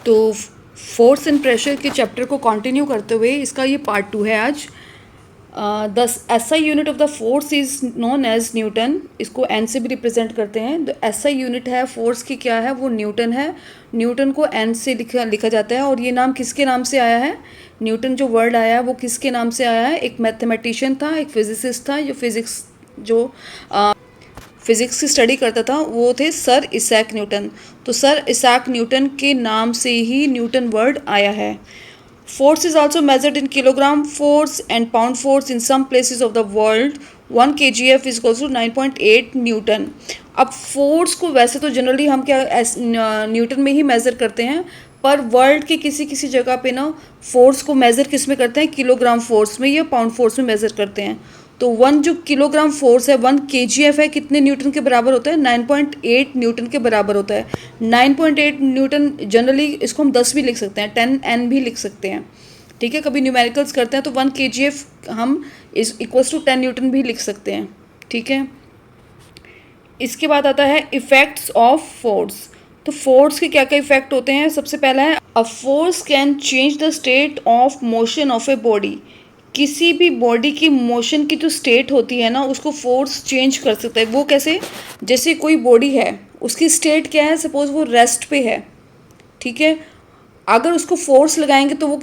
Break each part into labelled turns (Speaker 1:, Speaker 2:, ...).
Speaker 1: तो force and pressure के chapter को कंटिन्यू करते हुए इसका ये पार्ट 2 है आज। The SI unit of the force is known as newton. इसको एन से भी रिप्रेजेंट करते हैं। द एसआई यूनिट है फोर्स की क्या है, वो न्यूटन है। न्यूटन को एन से लिखा जाता है। और ये नाम किसके नाम से आया है? न्यूटन जो वर्ड आया है वो किसके नाम से आया है? एक मैथमेटिशियन था, एक फिजिसिस्ट था जो फिज़िक्स की स्टडी करता था, वो थे सर इसैक न्यूटन। तो सर इसैक न्यूटन के नाम से ही न्यूटन वर्ड आया है। Force is also measured in kilogram force and pound force in some places of the world. 1 kgf is equals to 9.8 newton. अब फोर्स को वैसे तो जनरली हम क्या न्यूटन में ही मेज़र करते हैं, पर वर्ल्ड के किसी किसी जगह पे ना फोर्स को मेज़र किस में करते हैं? किलोग्राम फोर्स में या पाउंड फोर्स में मेज़र करते हैं। तो 1 जो किलोग्राम फोर्स है, 1 kgf है, कितने न्यूटन के बराबर होता है? 9.8 न्यूटन के बराबर होता है। 9.8 न्यूटन जनरली इसको हम 10 भी लिख सकते हैं, 10 N भी लिख सकते हैं। ठीक है, कभी न्यूमेरिकल्स करते हैं तो 1 kgf हम इज इक्वल्स टू 10 न्यूटन भी लिख सकते हैं। ठीक है, इसके बाद आता है इफेक्ट्स ऑफ फोर्स। तो फोर्स के क्या क्या इफेक्ट होते हैं? सबसे पहला है a force can change the state of motion of a body. किसी भी बॉडी की मोशन की जो स्टेट होती है ना, उसको फोर्स चेंज कर सकता है। वो कैसे? जैसे कोई बॉडी है, उसकी स्टेट क्या है? सपोज वो रेस्ट पे है, ठीक है, अगर उसको फोर्स लगाएंगे तो वो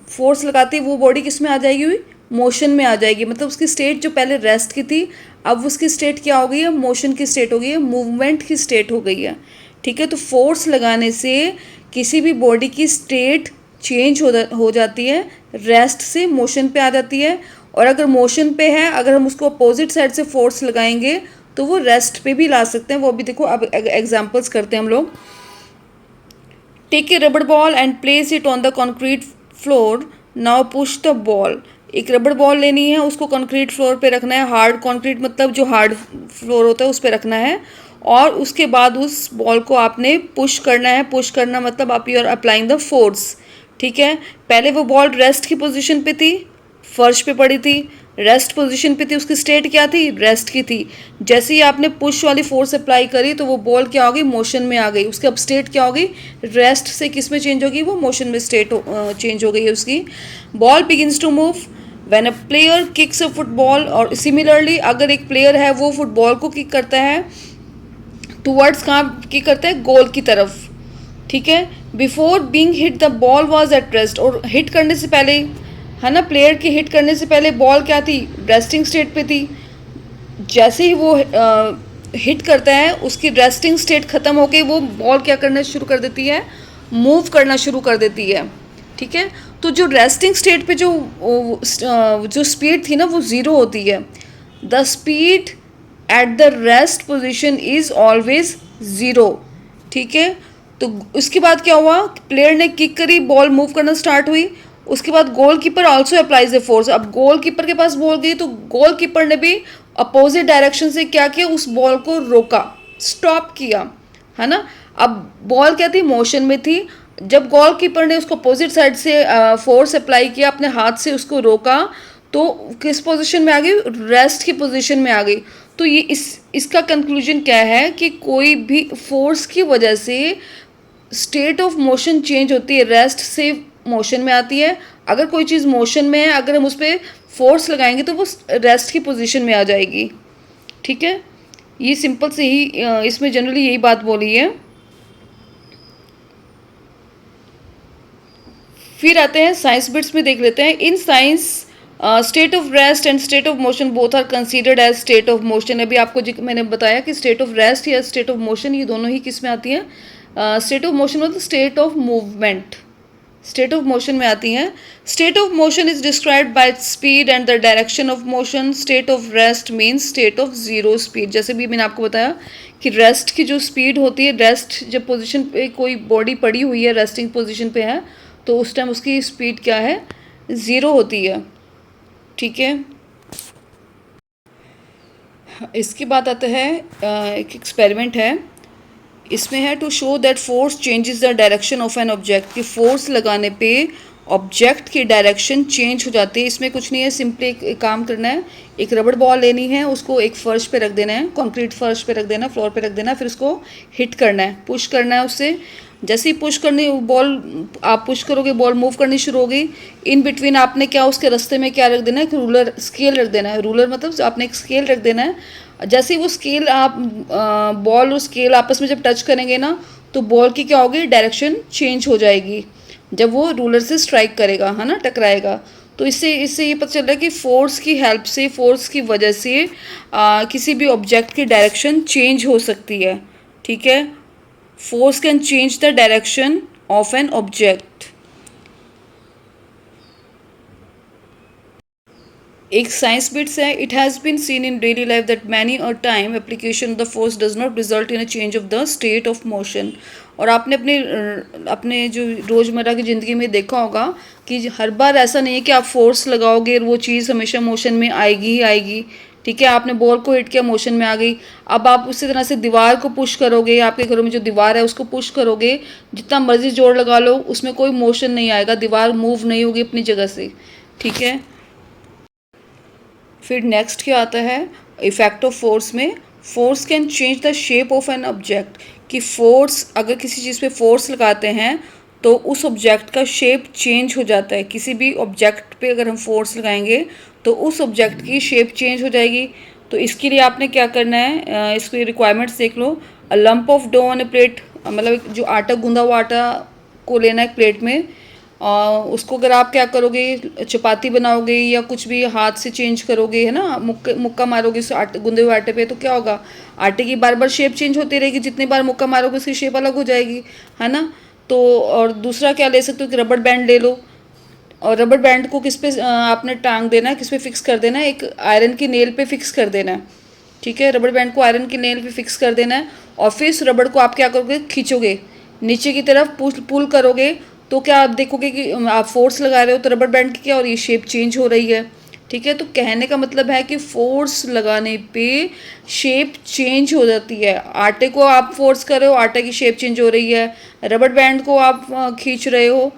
Speaker 1: फोर्स लगाते ही वो बॉडी किस में आ जाएगी? मोशन में आ जाएगी। मतलब उसकी स्टेट जो पहले रेस्ट की थी, अब उसकी स्टेट क्या हो गई है? मोशन की स्टेट हो गई है, मूवमेंट की स्टेट हो गई है। ठीक है, तो फोर्स लगाने से किसी भी बॉडी की स्टेट चेंज हो जाती है, रेस्ट से मोशन पे आ जाती है। और अगर मोशन पे है, अगर हम उसको अपोजिट साइड से फोर्स लगाएंगे तो वो रेस्ट पे भी ला सकते हैं। वो भी देखो, अब एग्जांपल्स करते हैं हम लोग। टेक ए रबड़ ball and place it on the concrete floor, now push the ball. एक रबड़ बॉल लेनी है, उसको कंक्रीट फ्लोर पे रखना है। हार्ड कंक्रीट मतलब जो हार्ड फ्लोर होता है उस पर रखना है। और उसके बाद उस बॉल को आपने पुश करना है। पुश करना मतलब आप you are applying the force. ठीक है, पहले वो बॉल रेस्ट की पोजीशन पे थी, फर्श पे पड़ी थी, रेस्ट पोजीशन पे थी, उसकी स्टेट क्या थी? रेस्ट की थी। जैसे ही आपने पुश वाली फोर्स अप्लाई करी तो वो बॉल क्या हो गई? मोशन में आ गई। उसकी अब स्टेट क्या हो गई? रेस्ट से किस में चेंज होगी? वो मोशन में स्टेट चेंज हो गई है उसकी। Ball begins to move when a player kicks a football. और सिमिलरली अगर एक प्लेयर है वो फुटबॉल को किक करता है टूवर्ड्स, कहाँ किक करता है? गोल की तरफ। ठीक है, before being hit the ball was at rest. और हिट करने से पहले, है ना, प्लेयर के हिट करने से पहले बॉल क्या थी? रेस्टिंग स्टेट पे थी। जैसे ही वो हिट करता है, उसकी रेस्टिंग स्टेट ख़त्म होकर वो बॉल क्या करना शुरू कर देती है? मूव करना शुरू कर देती है। ठीक है, तो जो रेस्टिंग स्टेट पे जो स्पीड थी ना, वो ज़ीरो होती है। The speed at the rest position is always zero. ठीक है, तो उसके बाद क्या हुआ? प्लेयर ने किक करी, बॉल मूव करना स्टार्ट हुई। उसके बाद goalkeeper also applies the force. अब गोलकीपर के पास बॉल गई तो गोलकीपर ने भी अपोजिट डायरेक्शन से क्या किया? उस बॉल को रोका, स्टॉप किया, है ना। अब बॉल क्या थी? मोशन में थी। जब गोलकीपर ने उसको अपोजिट साइड से फोर्स अप्लाई किया, अपने हाथ से उसको रोका, तो किस पोजीशन में आ गई? रेस्ट की पोजीशन में आ गई। तो ये इसका कंक्लूजन क्या है कि कोई भी फोर्स की वजह से स्टेट ऑफ मोशन चेंज होती है, रेस्ट से मोशन में आती है। अगर कोई चीज़ मोशन में है, अगर हम उस पर फोर्स लगाएंगे तो वो रेस्ट की पोजीशन में आ जाएगी। ठीक है, ये सिंपल से ही इसमें जनरली यही बात बोली है। फिर आते हैं साइंस बिट्स में, देख लेते हैं। In science state of rest and state of motion both are considered as state of motion. अभी आपको मैंने बताया कि स्टेट ऑफ रेस्ट या स्टेट ऑफ मोशन, ये दोनों ही किस में आती हैं? स्टेट ऑफ मोशन मतलब state of movement, state of motion में आती हैं। State of motion is described by speed and the direction of motion. State of rest means state of zero speed. जैसे भी मैंने आपको बताया कि रेस्ट की जो स्पीड होती है, रेस्ट जब पोजीशन पे कोई बॉडी पड़ी हुई है, रेस्टिंग पोजीशन पे है, तो उस टाइम उसकी स्पीड क्या है? ज़ीरो होती है। ठीक है, इसके बाद आता है एक एक्सपेरिमेंट है। इसमें है to show that force changes the direction of an object. कि फोर्स लगाने पे ऑब्जेक्ट की डायरेक्शन चेंज हो जाती है। इसमें कुछ नहीं है, सिंपली एक काम करना है। एक रबड़ बॉल लेनी है, उसको एक फर्श पे रख देना है, कंक्रीट फर्श पे रख देना, फ्लोर पे रख देना, फिर उसको हिट करना है, पुश करना है उससे। जैसे ही पुश करनी बॉल आप पुश करोगे बॉल मूव करनी शुरू होगी। इन बिटवीन आपने क्या उसके रास्ते में क्या रख देना है, कि रूलर स्केल रख देना है। रूलर मतलब आपने एक स्केल रख देना है। जैसे ही वो स्केल आप बॉल और स्केल आपस में जब टच करेंगे ना, तो बॉल की क्या होगी, डायरेक्शन चेंज हो जाएगी जब वो रूलर से स्ट्राइक करेगा, है ना, टकराएगा। तो इससे इससे ये पता चल रहा है कि फोर्स की हेल्प से, फोर्स की वजह से किसी भी ऑब्जेक्ट की डायरेक्शन चेंज हो सकती है। ठीक है, force can change the direction of an object। एक साइंस बिट्स है, it has been seen in daily life that many a time application of the force does not result in a change of the state of motion. और आपने अपने जो रोज़मर्रा की ज़िंदगी में देखा होगा कि हर बार ऐसा नहीं है कि आप फोर्स लगाओगे और वो चीज़ हमेशा मोशन में आएगी ही आएगी। ठीक है, आपने बॉल को हिट किया, मोशन में आ गई। अब आप उसी तरह से दीवार को पुश करोगे, आपके घरों में जो दीवार है उसको पुश करोगे, जितना मर्जी जोर लगा लो उसमें कोई मोशन नहीं आएगा, दीवार मूव नहीं होगी अपनी जगह से। ठीक है, फिर नेक्स्ट क्या आता है इफेक्ट ऑफ फोर्स में, force can change the shape of an object. कि फोर्स, अगर किसी चीज़ पे फोर्स लगाते हैं तो उस ऑब्जेक्ट का शेप चेंज हो जाता है। किसी भी ऑब्जेक्ट पे अगर हम फोर्स लगाएंगे तो उस ऑब्जेक्ट की शेप चेंज हो जाएगी। तो इसके लिए आपने क्या करना है, इसकी रिक्वायरमेंट्स देख लो। A lump of dough on a plate, मतलब जो आटा गूंदा हुआ आटा को लेना है प्लेट में, उसको अगर आप क्या करोगे, चपाती बनाओगे या कुछ भी हाथ से चेंज करोगे, है ना, मुक्का मारोगे उस आटे, गूंदे हुए आटे पे, तो क्या होगा, आटे की बार बार शेप चेंज होती रहेगी। जितनी बार मुक्का मारोगे उसकी शेप अलग हो जाएगी, है ना। तो और दूसरा क्या ले सकते हो कि रबड़ बैंड ले लो। और रबड़ बैंड को किस पे आपने टांग देना है, किस पे फिक्स कर देना है, एक आयरन की नेल पे फिक्स कर देना है। ठीक है, रबड़ बैंड को आयरन की नेल पे फिक्स कर देना है। और फिर इस रबड़ को आप क्या करोगे, खींचोगे नीचे की तरफ, पुल करोगे, तो क्या आप देखोगे कि आप फोर्स लगा रहे हो तो रबड़ बैंड की क्या हो रही है, शेप चेंज हो रही है। ठीक है, तो कहने का मतलब है कि फोर्स लगाने पे शेप चेंज हो जाती है। आटे को आप फोर्स कर रहे हो, आटे की शेप चेंज हो रही है। रबड़ बैंड को आप खींच रहे हो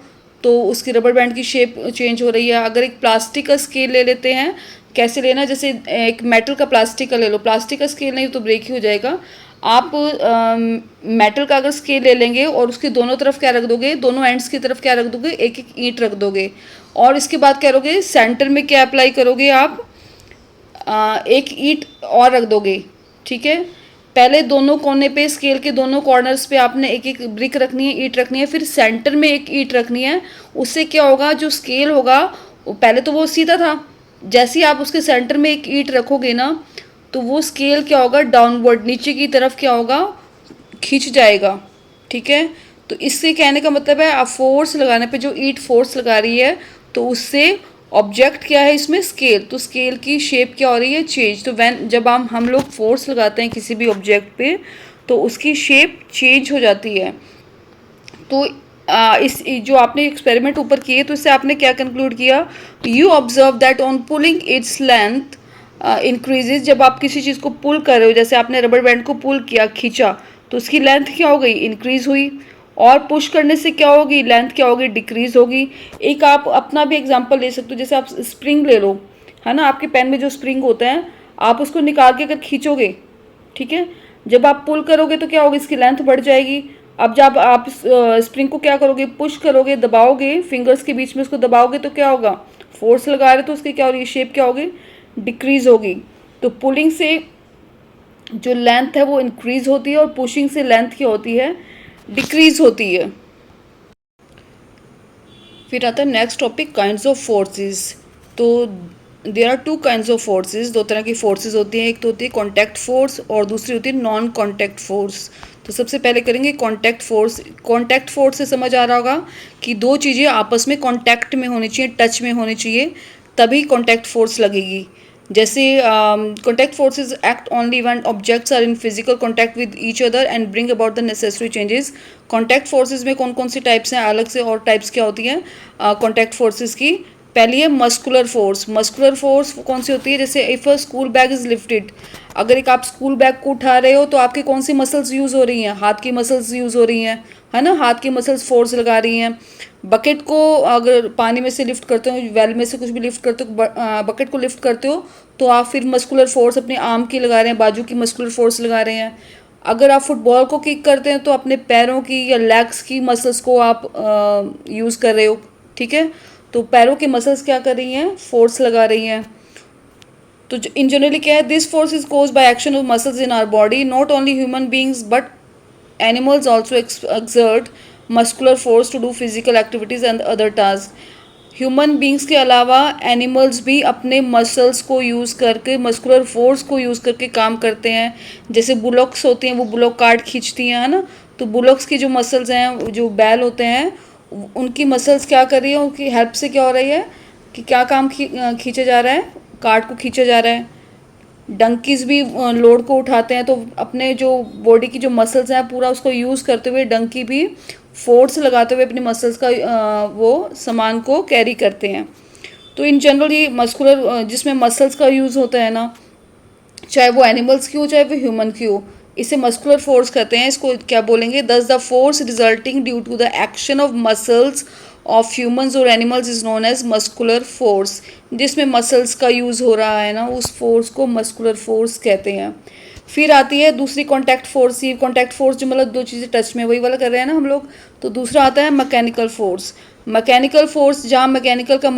Speaker 1: तो उसकी रबड़ बैंड की शेप चेंज हो रही है। अगर एक प्लास्टिक का स्केल ले लेते हैं, कैसे लेना, जैसे एक मेटल का प्लास्टिक का ले लो, प्लास्टिक का स्केल नहीं तो ब्रेक ही हो जाएगा। आप मेटल का अगर स्केल ले लेंगे और उसकी दोनों तरफ क्या रख दोगे, दोनों एंड्स की तरफ क्या रख दोगे, एक एक ईंट रख दोगे। और इसके बाद क्या करोगे, सेंटर में क्या अप्लाई करोगे आप, एक ईंट और रख दोगे। ठीक है, पहले दोनों कोने पे, स्केल के दोनों कॉर्नर्स पे आपने एक एक ब्रिक रखनी है, ईंट रखनी है, फिर सेंटर में एक ईंट रखनी है। उससे क्या होगा, जो स्केल होगा पहले तो वो सीधा था, जैसे ही आप उसके सेंटर में एक ईंट रखोगे ना, तो वो स्केल क्या होगा, डाउनवर्ड, नीचे की तरफ क्या होगा, खींच जाएगा। ठीक है, तो इससे कहने का मतलब है आप फोर्स लगाने पे जो ईंट फोर्स लगा रही है तो उससे ऑब्जेक्ट क्या है इसमें, स्केल, तो स्केल की शेप क्या हो रही है, चेंज। तो वैन जब हम लोग फोर्स लगाते हैं किसी भी ऑब्जेक्ट पे तो उसकी शेप चेंज हो जाती है। तो इस जो आपने एक्सपेरिमेंट ऊपर किए तो इससे आपने क्या कंक्लूड किया, you observe that on pulling its length increases. जब आप किसी चीज़ को पुल कर रहे हो, जैसे आपने रबर बैंड को पुल किया, खींचा, तो उसकी लेंथ क्या हो गई, इंक्रीज हुई। और पुश करने से क्या होगी, लेंथ क्या होगी, डिक्रीज होगी। एक आप अपना भी एग्जांपल ले सकते हो, जैसे आप स्प्रिंग ले लो, है ना, आपके पेन में जो स्प्रिंग होता है, आप उसको निकाल के अगर खींचोगे, ठीक है, जब आप पुल करोगे तो क्या होगा, इसकी लेंथ बढ़ जाएगी। अब जब आप स्प्रिंग को क्या करोगे, पुश करोगे, दबाओगे, फिंगर्स के बीच में उसको दबाओगे, तो क्या होगा, फोर्स लगा रहे तो उसकी क्या हो रही है, शेप क्या होगी, डिक्रीज होगी। तो पुलिंग से जो लेंथ है वो इंक्रीज होती है और पुशिंग से लेंथ क्या होती है, डिक्रीज होती है। फिर आता है next topic, kinds of forces. तो there are two kinds of forces, दो तरह की फोर्सेस होती हैं, एक तो होती है कॉन्टैक्ट फोर्स और दूसरी होती है नॉन कॉन्टैक्ट फोर्स। तो सबसे पहले करेंगे कॉन्टैक्ट फोर्स। कॉन्टैक्ट फोर्स से समझ आ रहा होगा कि दो चीज़ें आपस में कॉन्टैक्ट में होनी चाहिए, टच में होनी चाहिए, तभी कॉन्टैक्ट फोर्स लगेगी। जैसे contact forces act only when objects are in physical contact with each other and bring about the necessary changes. Contact forces में कौन कौन सी टाइप्स हैं, अलग से और टाइप्स क्या होती हैं कॉन्टैक्ट फोर्सेज की। पहली है मस्कुलर फोर्स। मस्कुलर फोर्स कौन सी होती है, जैसे if a school bag is lifted, अगर एक आप स्कूल बैग को उठा रहे हो तो आपकी कौन सी मसल्स यूज़ हो रही हैं, हाथ की मसल्स यूज़ हो रही हैं, है ना, हाथ की मसल्स फोर्स लगा रही हैं। बकेट को अगर पानी में से लिफ्ट करते हो, वेल में से कुछ भी लिफ्ट करते हो, बकेट को लिफ्ट करते हो, तो आप फिर मस्कुलर फोर्स अपने आर्म की लगा रहे हैं, बाजू की मस्कुलर फोर्स लगा रहे हैं। अगर आप फुटबॉल को किक करते हैं तो अपने पैरों की या लेग्स की मसल्स को आप यूज़ कर रहे हो, ठीक है। तो पैरों की मसल्स क्या कर रही हैं, फोर्स लगा रही हैं। तो इन जनरली क्या है, this force is cause by action of muscles in our body, not only human beings but animals also exert muscular force to do physical activities and other task. Human beings के अलावा animals भी अपने muscles को use करके, muscular force को use करके काम करते हैं। जैसे बुलॉक्स होती हैं, वो बुलॉक कार्ट खींचती हैं, है ना। तो बुलॉक्स की जो मसल्स हैं, जो बैल होते हैं, उनकी मसल्स क्या कर रही है, उनकी हेल्प से क्या हो रही है कि क्या काम खींचा जा रहा है, कार्ट को खींचा जा रहा है। डंकीज भी लोड को उठाते हैं, तो अपने जो बॉडी की जो मसल्स हैं पूरा उसको यूज़ करते हुए डंकी भी फोर्स लगाते हुए अपनी मसल्स का वो सामान को कैरी करते हैं। तो इन जनरल ये मस्कुलर जिसमें मसल्स का यूज़ होता है ना, चाहे वो एनिमल्स की हो चाहे वो ह्यूमन की हो, इसे मस्कुलर फोर्स कहते हैं। इसको क्या बोलेंगे, thus the force resulting due to the action of muscles of humans और animals is known as muscular force. जिसमें मसल्स का यूज़ हो रहा है ना, उस फोर्स को मस्कुलर फोर्स कहते हैं। फिर आती है दूसरी कॉन्टैक्ट फोर्स। ये कॉन्टैक्ट फोर्स जो मतलब दो चीज़ें टच में, वही वाला कर रहे हैं ना हम लोग। तो दूसरा आता है मैकेनिकल फोर्स। मैकेनिकल फोर्स, जहाँ मैकेनिकल का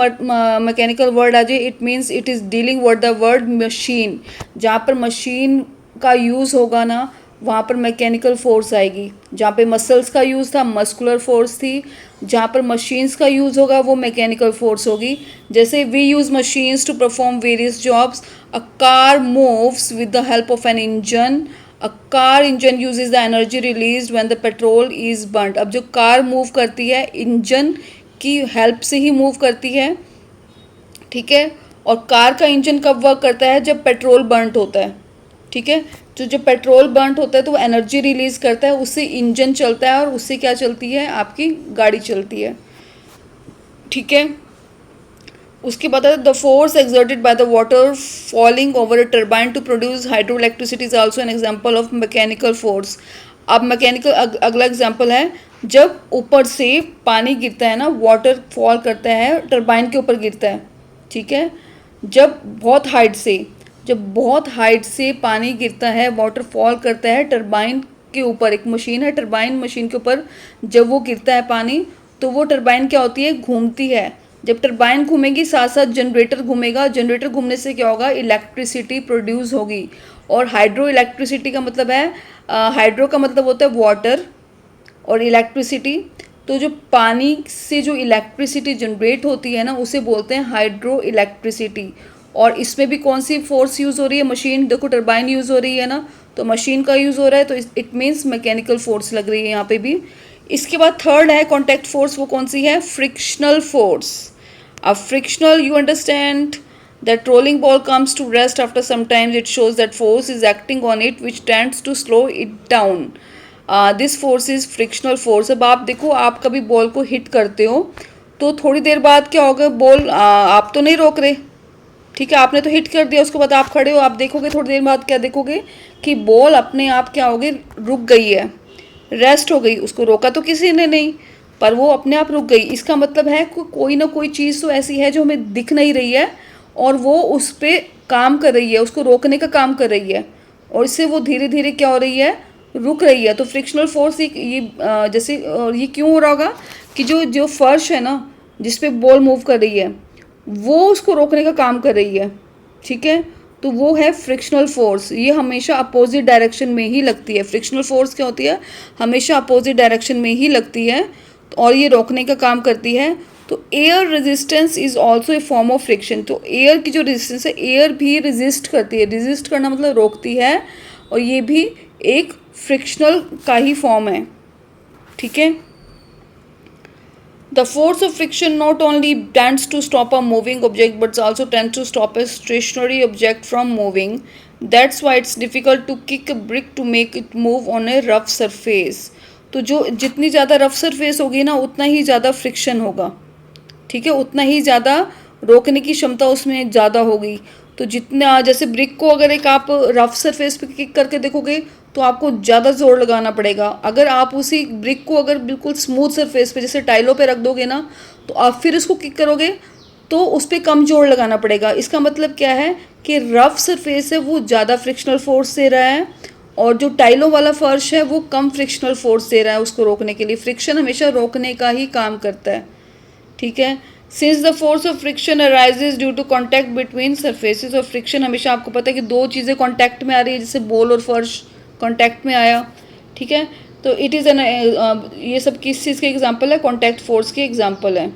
Speaker 1: मैकेनिकल वर्ड आ जाए, it means it is dealing word the word machine. जहाँ पर मशीन का यूज़ होगा ना, वहाँ पर मैकेनिकल फोर्स आएगी। जहाँ पे मसल्स का यूज़ था, मस्कुलर फोर्स थी। जहाँ पर मशीन्स का यूज़ होगा, वो मैकेनिकल फोर्स होगी। जैसे we use machines to perform various jobs. A car moves with the help of an engine. A car engine uses the energy release when the petrol is burned. अब जो car move करती है, engine की help से ही move करती है, ठीक है। और कार का इंजन कब वर्क करता है, जब पेट्रोल बर्न्ट होता है, ठीक है। तो जब पेट्रोल बर्न्ट होता है तो वो एनर्जी रिलीज करता है, उससे इंजन चलता है और उससे क्या चलती है, आपकी गाड़ी चलती है, ठीक है। उसके बाद the force exerted by the water falling over a turbine to produce hydro electricity is also an example of mechanical force. अब मैकेनिकल अगला एग्जाम्पल है, जब ऊपर से पानी गिरता है ना, वाटर फॉल करता है, टर्बाइन के ऊपर गिरता है, ठीक है। जब बहुत हाइट से पानी गिरता है, वाटर फॉल करता है टर्बाइन के ऊपर, एक मशीन है टर्बाइन मशीन के ऊपर, जब वो गिरता है पानी, तो वो टर्बाइन क्या होती है, घूमती है। जब टर्बाइन घूमेगी, साथ साथ जनरेटर घूमेगा। जनरेटर घूमने से क्या होगा, इलेक्ट्रिसिटी प्रोड्यूस होगी। और हाइड्रो इलेक्ट्रिसिटी का मतलब है, हाइड्रो का मतलब होता है वाटर, और इलेक्ट्रिसिटी, तो जो पानी से जो इलेक्ट्रिसिटी जनरेट होती है ना, उसे बोलते हैं हाइड्रो इलेक्ट्रिसिटी। और इसमें भी कौन सी फोर्स यूज़ हो रही है, मशीन, देखो टर्बाइन यूज़ हो रही है ना, तो मशीन का यूज़ हो रहा है, तो इट मीन्स मैकेनिकल फोर्स लग रही है यहाँ पे भी। इसके बाद थर्ड है कॉन्टैक्ट फोर्स, वो कौन सी है, फ्रिक्शनल फोर्स। अब frictional, you understand that rolling ball comes to rest after some time, it shows that force is acting on it which tends to slow it down. This force is frictional force. अब आप देखो, आप कभी ball को hit करते हो तो थोड़ी देर बाद क्या होगा, बॉल आप तो नहीं रोक रहे, ठीक है, आपने तो हिट कर दिया, उसके बाद आप खड़े हो, आप देखोगे थोड़ी देर बाद क्या देखोगे कि बॉल अपने आप क्या होगी, रुक गई है, रेस्ट हो गई। उसको रोका तो किसी ने नहीं, पर वो अपने आप रुक गई। इसका मतलब है कोई ना कोई चीज़ तो ऐसी है जो हमें दिख नहीं रही है और वो उस पर काम कर रही है, उसको रोकने का काम कर रही है, और इससे वो धीरे धीरे क्या हो रही है, रुक रही है। तो फ्रिक्शनल फोर्स ये जैसे ये क्यों हो रहा होगा कि जो जो फर्श है ना, जिस पे बॉल मूव कर रही है, वो उसको रोकने का काम कर रही है, ठीक है। तो वो है फ्रिक्शनल फोर्स। ये हमेशा अपोजिट डायरेक्शन में ही लगती है। फ्रिक्शनल फोर्स क्या होती है, हमेशा अपोजिट डायरेक्शन में ही लगती है और ये रोकने का काम करती है। तो air resistance is also a form of friction. तो एयर की जो रेजिस्टेंस है, एयर भी रेजिस्ट करती है। रेजिस्ट करना मतलब रोकती है, और ये भी एक फ्रिक्शनल का ही फॉर्म है, ठीक है। The force of friction not only tends to stop a moving object but also tends to stop a stationary object from moving. That's why it's difficult to kick a brick to make it move on a rough surface. तो जो जितनी ज़्यादा rough surface होगी ना, उतना ही ज़्यादा friction होगा, ठीक है, उतना ही ज़्यादा रोकने की क्षमता उसमें ज़्यादा होगी। तो जितना, जैसे ब्रिक को अगर एक आप रफ सरफेस पे किक करके देखोगे तो आपको ज़्यादा ज़ोर लगाना पड़ेगा। अगर आप उसी ब्रिक को अगर बिल्कुल स्मूथ सरफेस पे जैसे टाइलों पे रख दोगे ना, तो आप फिर उसको किक करोगे तो उस पर कम जोर लगाना पड़ेगा। इसका मतलब क्या है कि रफ सरफेस है वो ज़्यादा फ्रिक्शनल फोर्स दे रहा है, और जो टाइलों वाला फर्श है वो कम फ्रिक्शनल फोर्स दे रहा है उसको रोकने के लिए। फ्रिक्शन हमेशा रोकने का ही काम करता है, ठीक है। Since the force of friction arises due to contact between surfaces, और फ्रिक्शन हमेशा आपको पता है कि दो चीज़ें कॉन्टैक्ट में आ रही है, जैसे बॉल और फर्श कॉन्टैक्ट में आया, ठीक है। तो इट इज़ एन ये सब किस चीज़ के एग्जाम्पल है, कॉन्टैक्ट फोर्स के एग्जाम्पल है।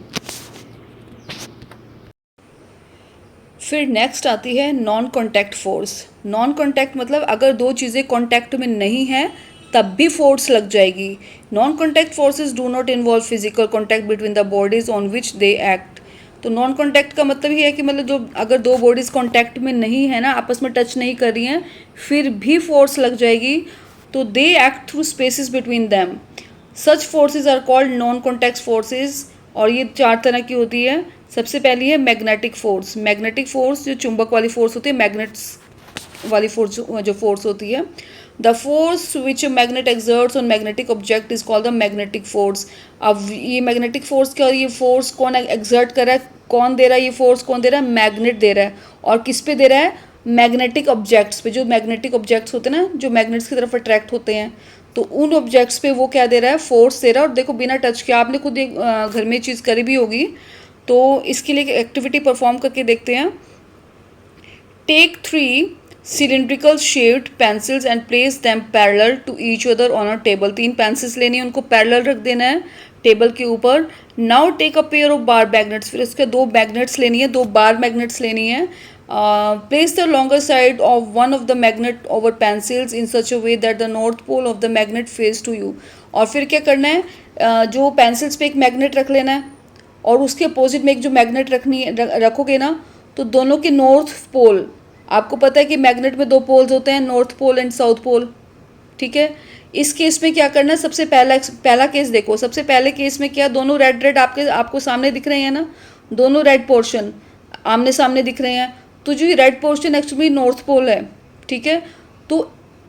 Speaker 1: फिर नेक्स्ट आती है non contact force. Non contact मतलब अगर दो चीज़ें कॉन्टैक्ट में नहीं हैं तब भी फोर्स लग जाएगी। Non contact forces do not involve physical contact between the bodies on which they act. तो नॉन कॉन्टैक्ट का मतलब ये है कि मतलब जो अगर दो बॉडीज़ कॉन्टैक्ट में नहीं है ना, आपस में टच नहीं कर रही हैं, फिर भी फोर्स लग जाएगी, तो they act through spaces between them. Such forces are called non contact forces, और ये चार तरह की होती है। सबसे पहली है मैग्नेटिक फोर्स। मैग्नेटिक फोर्स जो चुंबक वाली फोर्स होती है, मैग्नेट्स वाली फोर्स जो फोर्स होती है। The force which magnet exerts on magnetic object is called the magnetic force. अब ये मैग्नेटिक फोर्स क्या, ये फोर्स कौन एक्सर्ट कर रहा है, कौन दे रहा है, ये फोर्स कौन दे रहा है, मैग्नेट दे रहा है। और किस पे दे रहा है, मैग्नेटिक ऑब्जेक्ट्स पे। जो मैग्नेटिक ऑब्जेक्ट्स होते हैं ना, जो मैग्नेट्स की तरफ अट्रैक्ट होते हैं, तो उन ऑब्जेक्ट्स पे वो क्या दे रहा है, फोर्स दे रहा है। और देखो बिना टच के आपने खुद घर में चीज़ करी भी होगी, तो इसके लिए एक्टिविटी परफॉर्म करके देखते हैं। Take 3 cylindrical shaped pencils and place them parallel to each other on a table. 3 pencils लेनी है, उनको पैरेलल रख देना है टेबल के ऊपर। Now take a pair of bar magnets. फिर उसके 2 मैग्नेट्स लेनी है, 2 बार मैग्नेट्स लेनी है। Place the longer side of one of the magnet over pencils in such a way that the north pole of the magnet face to you. और फिर क्या करना है, जो पेंसिल्स पे एक मैग्नेट रख लेना है और उसके अपोजिट में एक जो मैग्नेट रखोगे ना, तो दोनों के नॉर्थ पोल, आपको पता है कि मैग्नेट में 2 पोल्स होते हैं, north pole and south pole, ठीक है। इस केस में क्या करना है, सबसे पहला केस देखो। सबसे पहले केस में क्या, दोनों रेड आपको सामने दिख रहे हैं ना, दोनों रेड पोर्शन आमने सामने दिख रहे हैं। तो जो ये red portion actually north pole है, ठीक है। तो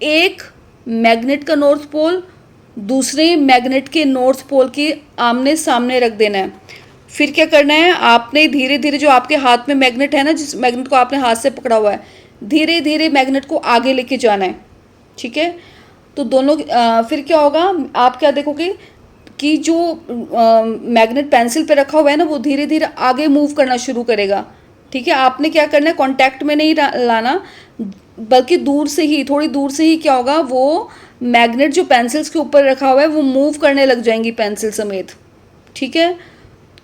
Speaker 1: एक मैग्नेट का नॉर्थ पोल दूसरे मैग्नेट के नॉर्थ पोल के आमने सामने रख देना है। फिर क्या करना है, आपने धीरे धीरे जो आपके हाथ में मैग्नेट है ना, जिस मैग्नेट को आपने हाथ से पकड़ा हुआ है, धीरे धीरे मैग्नेट को आगे लेके जाना है, ठीक है। तो दोनों फिर क्या होगा, आप क्या देखोगे कि जो मैग्नेट पेंसिल पे रखा हुआ है ना, वो धीरे धीरे आगे मूव करना शुरू करेगा, ठीक है। आपने क्या करना है, कांटेक्ट में नहीं लाना, बल्कि दूर से ही, थोड़ी दूर से ही क्या होगा, वो मैग्नेट जो पेंसिल्स के ऊपर रखा हुआ है वो मूव करने लग जाएंगी पेंसिल समेत, ठीक है।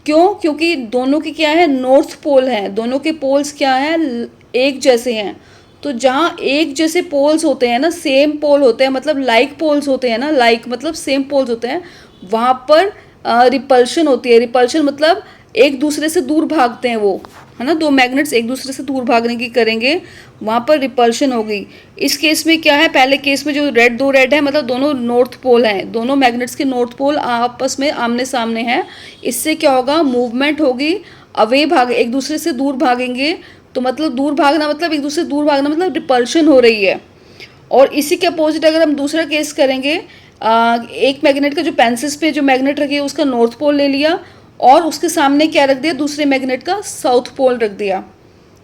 Speaker 1: क्यों, क्योंकि दोनों की क्या है, नॉर्थ पोल है, दोनों के पोल्स क्या है, एक जैसे हैं। तो जहाँ एक जैसे पोल्स होते हैं ना, सेम पोल होते हैं, मतलब लाइक पोल्स होते हैं ना, लाइक मतलब सेम पोल्स होते हैं, वहाँ पर रिपल्शन होती है। रिपल्शन मतलब एक दूसरे से दूर भागते हैं वो, है ना, 2 मैग्नेट्स एक दूसरे से दूर भागने की करेंगे, वहाँ पर रिपल्शन होगी। इस केस में क्या है, पहले केस में जो दो रेड है, मतलब दोनों नॉर्थ पोल हैं, दोनों मैग्नेट्स के नॉर्थ पोल आपस में आमने सामने हैं। इससे क्या होगा, मूवमेंट होगी, अवे भाग, एक दूसरे से दूर भागेंगे। तो मतलब दूर भागना मतलब एक दूसरे से दूर भागना मतलब रिपल्शन हो रही है। और इसी के अपोजिट अगर हम दूसरा केस करेंगे, एक मैग्नेट का जो पेंसिल्स पे जो मैग्नेट रखी है उसका नॉर्थ पोल ले लिया और उसके सामने क्या रख दिया, दूसरे मैग्नेट का साउथ पोल रख दिया,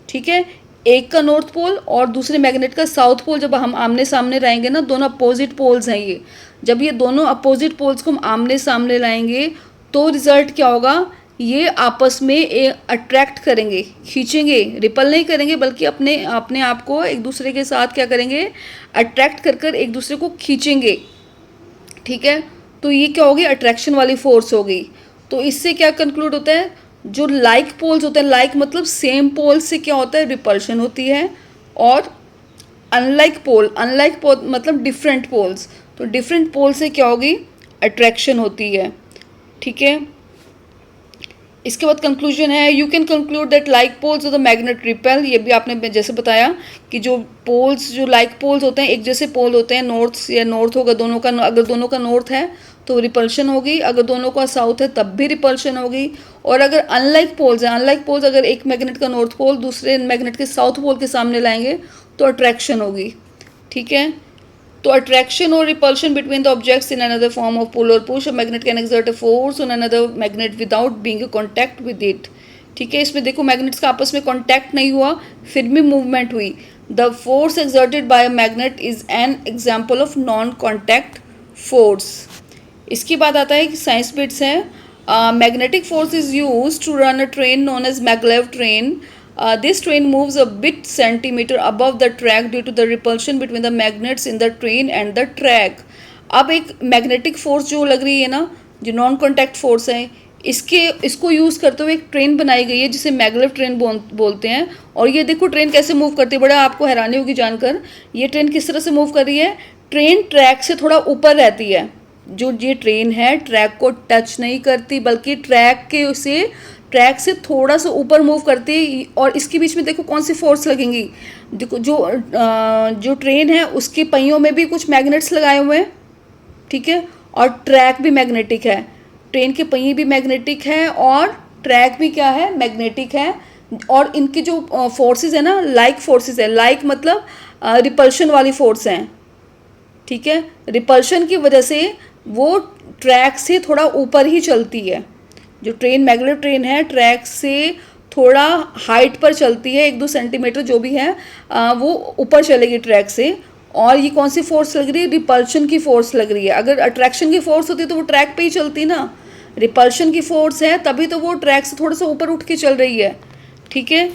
Speaker 1: ठीक है। एक का नॉर्थ पोल और दूसरे मैग्नेट का साउथ पोल जब हम आमने सामने लाएंगे ना, दोनों अपोजिट पोल्स हैं ये, जब ये दोनों अपोजिट पोल्स को हम आमने सामने लाएंगे तो रिजल्ट क्या होगा, ये आपस में अट्रैक्ट करेंगे, खींचेंगे, रिपल नहीं करेंगे, बल्कि अपने अपने आप को एक दूसरे के साथ क्या करेंगे, अट्रैक्ट कर कर एक दूसरे को खींचेंगे, ठीक है। तो ये क्या होगी, अट्रैक्शन वाली फोर्स होगी। तो इससे क्या कंक्लूड होता है, जो लाइक पोल्स होते हैं, लाइक मतलब सेम पोल से क्या होता है, रिपल्शन होती है। और अनलाइक पोल मतलब डिफरेंट पोल्स, तो डिफरेंट पोल से क्या होगी, अट्रैक्शन होती है, ठीक है। इसके बाद कंक्लूजन है, you can conclude that like poles of the magnet repel. ये भी आपने जैसे बताया कि जो पोल्स, जो लाइक पोल्स होते हैं, एक जैसे पोल होते हैं, नॉर्थ या नॉर्थ होगा दोनों का, अगर दोनों का नॉर्थ है तो रिपल्शन होगी, अगर दोनों का साउथ है तब भी रिपल्शन होगी। और अगर अनलाइक पोल्स हैं, अनलाइक पोल्स अगर एक मैग्नेट का नॉर्थ पोल दूसरे मैग्नेट के साउथ पोल के सामने लाएंगे तो अट्रैक्शन होगी, ठीक है। तो अट्रैक्शन और repulsion between the objects in another form of pull और push, a magnet can exert a force on another magnet without being in contact with it, ठीक है। इसमें देखो मैग्नेट्स का आपस में कॉन्टैक्ट नहीं हुआ, फिर भी मूवमेंट हुई। The force exerted by a magnet is an example of non contact force. इसके बाद आता है कि साइंस बिट्स हैं। Magnetic force is use to run a train known as maglev train. This train moves a bit centimetre above the track due to the repulsion between the magnets in the train and the track. अब एक magnetic force जो लग रही है ना, जो non contact force है, इसको यूज़ करते हुए एक ट्रेन बनाई गई है जिसे मैगलेव ट्रेन बोलते हैं। और ये देखो ट्रेन कैसे मूव करती है, बड़ा आपको हैरानी होगी जानकर। ये ट्रेन किस तरह से मूव कर रही है, ट्रेन ट्रैक से थोड़ा ऊपर रहती है। जो ये ट्रेन है ट्रैक को टच नहीं करती, बल्कि ट्रैक से थोड़ा सा ऊपर मूव करती है। और इसके बीच में देखो कौन सी फोर्स लगेंगी। देखो जो ट्रेन है उसके पहियों में भी कुछ मैग्नेट्स लगाए हुए हैं, ठीक है, और ट्रैक भी मैग्नेटिक है। ट्रेन के पहिए भी मैग्नेटिक है और ट्रैक भी क्या है, मैग्नेटिक है। और इनकी जो फोर्सेस है ना, लाइक फोर्सेस है। लाइक मतलब रिपल्शन वाली फोर्स हैं, ठीक है। रिपल्शन की वजह से वो ट्रैक से थोड़ा ऊपर ही चलती है। जो ट्रेन मैगलेव ट्रेन है ट्रैक से थोड़ा हाइट पर चलती है, 1-2 सेंटीमीटर जो भी है, वो ऊपर चलेगी ट्रैक से। और ये कौन सी फोर्स लग रही है, रिपल्शन की फोर्स लग रही है। अगर अट्रैक्शन की फोर्स होती तो वो ट्रैक पे ही चलती ना। रिपल्शन की फोर्स है तभी तो वो ट्रैक से थोड़ा सा ऊपर उठ के चल रही है, ठीक है।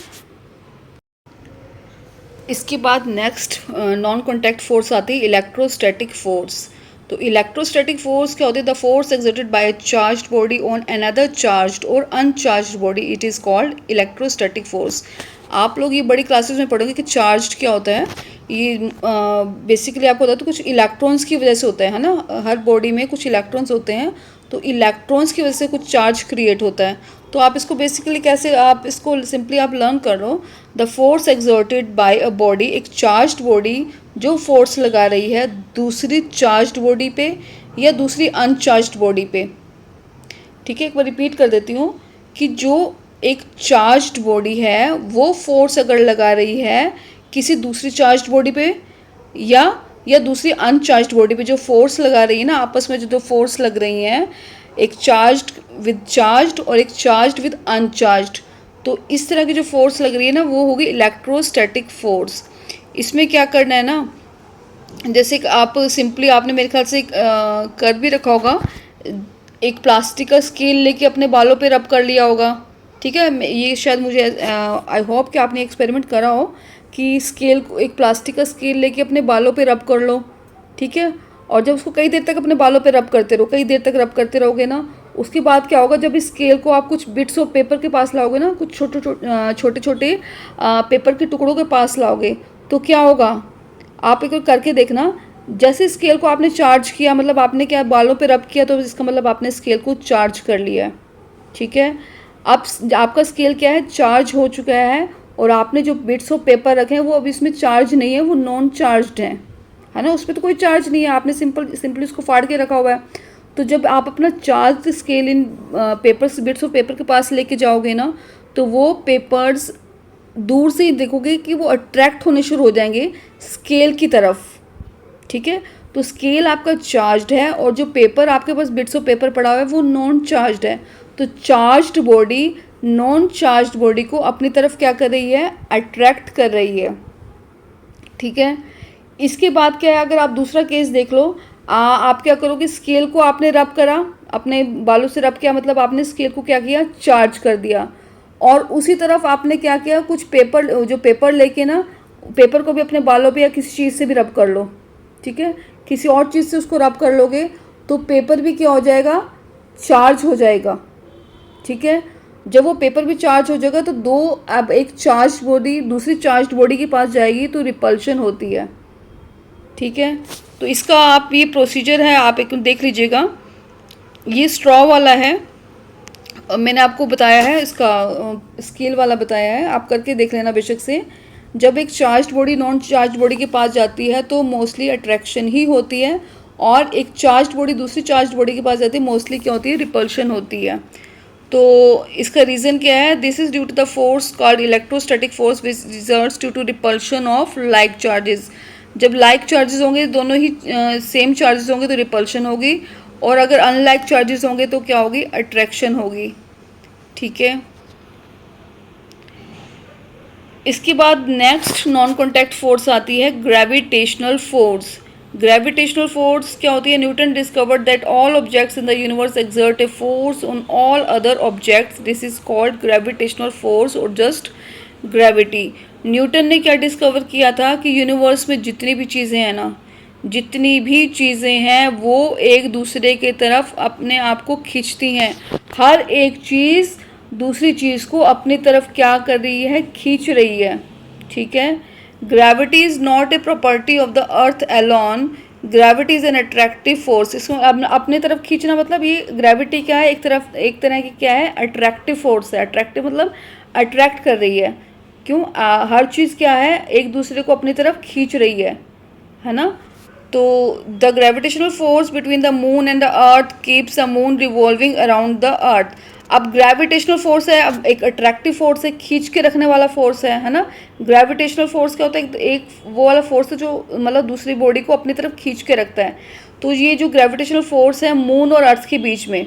Speaker 1: इसके बाद नेक्स्ट नॉन कॉन्टैक्ट फोर्स आती है इलेक्ट्रोस्टैटिक फोर्स। तो इलेक्ट्रोस्टैटिक फोर्स क्या होती है, the force exerted by a charged body on another charged और uncharged body, it is called electrostatic force. आप लोग ये बड़ी क्लासेस में पढ़ोगे कि चार्ज्ड क्या होता है। ये बेसिकली आपको होता है तो कुछ इलेक्ट्रॉन्स की वजह से होता है ना, हर बॉडी में कुछ इलेक्ट्रॉन्स होते हैं, तो इलेक्ट्रॉन्स की वजह से कुछ चार्ज क्रिएट होता है। तो आप इसको बेसिकली कैसे, आप इसको सिंपली आप लर्न कर लो। The force exerted by a body, एक चार्ज्ड बॉडी जो फोर्स लगा रही है दूसरी चार्ज्ड बॉडी पे या दूसरी अनचार्ज्ड बॉडी पे, ठीक है। एक बार रिपीट कर देती हूँ कि जो एक चार्ज्ड बॉडी है वो फोर्स अगर लगा रही है किसी दूसरी चार्ज्ड बॉडी पे या दूसरी अनचार्ज्ड बॉडी पे, जो फोर्स लगा रही है ना, आपस में जो दो फोर्स लग रही हैं, एक चार्ज्ड विद चार्ज्ड और एक चार्ज्ड विद अनचार्ज्ड, तो इस तरह की जो फोर्स लग रही है ना वो होगी इलेक्ट्रोस्टैटिक फोर्स। इसमें क्या करना है ना, जैसे कि आप सिंपली आपने मेरे ख्याल से कर भी रखा होगा, एक प्लास्टिक का स्केल लेके अपने बालों पे रब कर लिया होगा, ठीक है। ये शायद मुझे आई होप कि आपने एक्सपेरिमेंट करा हो कि स्केल को, एक प्लास्टिक का स्केल लेके अपने बालों पे रब कर लो, ठीक है। और जब उसको कई देर तक अपने बालों पे रब करते रहो, कई देर तक रब करते रहोगे ना, उसके बाद क्या होगा, जब इस स्केल को आप कुछ बिट्स ऑफ पेपर के पास लाओगे ना, कुछ छोटे छोटे पेपर के टुकड़ों के पास लाओगे, तो क्या होगा, आप एक करके देखना। जैसे स्केल को आपने चार्ज किया, मतलब आपने क्या बालों पे रब किया, तो इसका मतलब आपने स्केल को चार्ज कर लिया है, ठीक है। अब आपका स्केल क्या है, चार्ज हो चुका है। और आपने जो बिट्स ऑफ पेपर रखे हैं वो अभी इसमें चार्ज नहीं है, वो नॉन चार्ज्ड हैं, है ना, उसमें तो कोई चार्ज नहीं है, आपने सिंपली उसको फाड़ के रखा हुआ है। तो जब आप अपना charge scale in papers, bits of paper के पास लेके जाओगे ना, तो वो पेपर्स दूर से ही देखोगे कि वो अट्रैक्ट होने शुरू हो जाएंगे स्केल की तरफ, ठीक है। तो स्केल आपका चार्ज्ड है और जो पेपर आपके पास बिट्स ऑफ पेपर पड़ा हुआ है वो नॉन चार्ज्ड है। तो charged body non charged body को अपनी तरफ क्या कर रही है, अट्रैक्ट कर रही है, ठीक है। इसके बाद क्या है, अगर आप दूसरा केस देख लो, आप क्या करोगे, स्केल को आपने रब करा, अपने बालों से रब किया, मतलब आपने स्केल को क्या किया, चार्ज कर दिया। और उसी तरफ आपने क्या किया, कुछ पेपर, जो पेपर लेके ना, पेपर को भी अपने बालों पे या किसी चीज़ से भी रब कर लो, ठीक है। किसी और चीज़ से उसको रब कर लोगे तो पेपर भी क्या हो जाएगा, चार्ज हो जाएगा, ठीक है। जब वो पेपर भी चार्ज हो जाएगा तो दो, अब एक चार्ज बॉडी दूसरी चार्ज बॉडी के पास जाएगी तो रिपल्शन होती है, ठीक है। तो इसका आप ये प्रोसीजर है, आप एक देख लीजिएगा। ये स्ट्रॉ वाला है, मैंने आपको बताया है, इसका स्केल वाला बताया है, आप करके देख लेना बेशक से। जब एक charge body non charge body के पास जाती है तो मोस्टली अट्रैक्शन ही होती है, और एक चार्ज बॉडी दूसरी चार्ज बॉडी के पास जाती है मोस्टली क्या होती है, रिपल्शन होती है। तो इसका रीज़न क्या है, this is due to the force called electrostatic force which results due to repulsion of like charges. जब लाइक चार्जेस होंगे, दोनों ही सेम चार्जेस होंगे तो रिपल्शन होगी, और अगर अनलाइक चार्जेस होंगे तो क्या होगी, अट्रैक्शन होगी, ठीक है। इसके बाद नेक्स्ट नॉन कॉन्टैक्ट फोर्स आती है ग्रेविटेशनल फोर्स। ग्रेविटेशनल फोर्स क्या होती है? Newton discovered that all objects in the universe exert a force on all other objects, this is called gravitational force और जस्ट ग्रेविटी। न्यूटन ने क्या discover किया था कि यूनिवर्स में जितनी भी चीज़ें हैं ना, जितनी भी चीज़ें हैं वो एक दूसरे के तरफ अपने आप को खींचती हैं। हर एक चीज़ दूसरी चीज़ को अपनी तरफ क्या कर रही है? खींच रही है। ठीक है। Gravity is not a property of the earth alone, gravity is an attractive force. इसको अपने तरफ खींचना मतलब ये ग्रेविटी क्या है? एक तरह की क्या है? अट्रैक्टिव फोर्स है। अट्रैक्टिव मतलब अट्रैक्ट कर रही है। क्यों? हर चीज़ क्या है? एक दूसरे को अपनी तरफ खींच रही है ना। तो the gravitational force between the moon and the earth keeps the moon revolving around the earth. अब ग्रेविटेशनल फोर्स है, अब एक अट्रैक्टिव फोर्स है, खींच के रखने वाला फोर्स है ना। ग्रेविटेशनल फोर्स क्या होता है? एक वो वाला फोर्स है जो मतलब दूसरी बॉडी को अपनी तरफ खींच के रखता है। तो ये जो ग्रेविटेशनल फोर्स है मून और अर्थ के बीच में,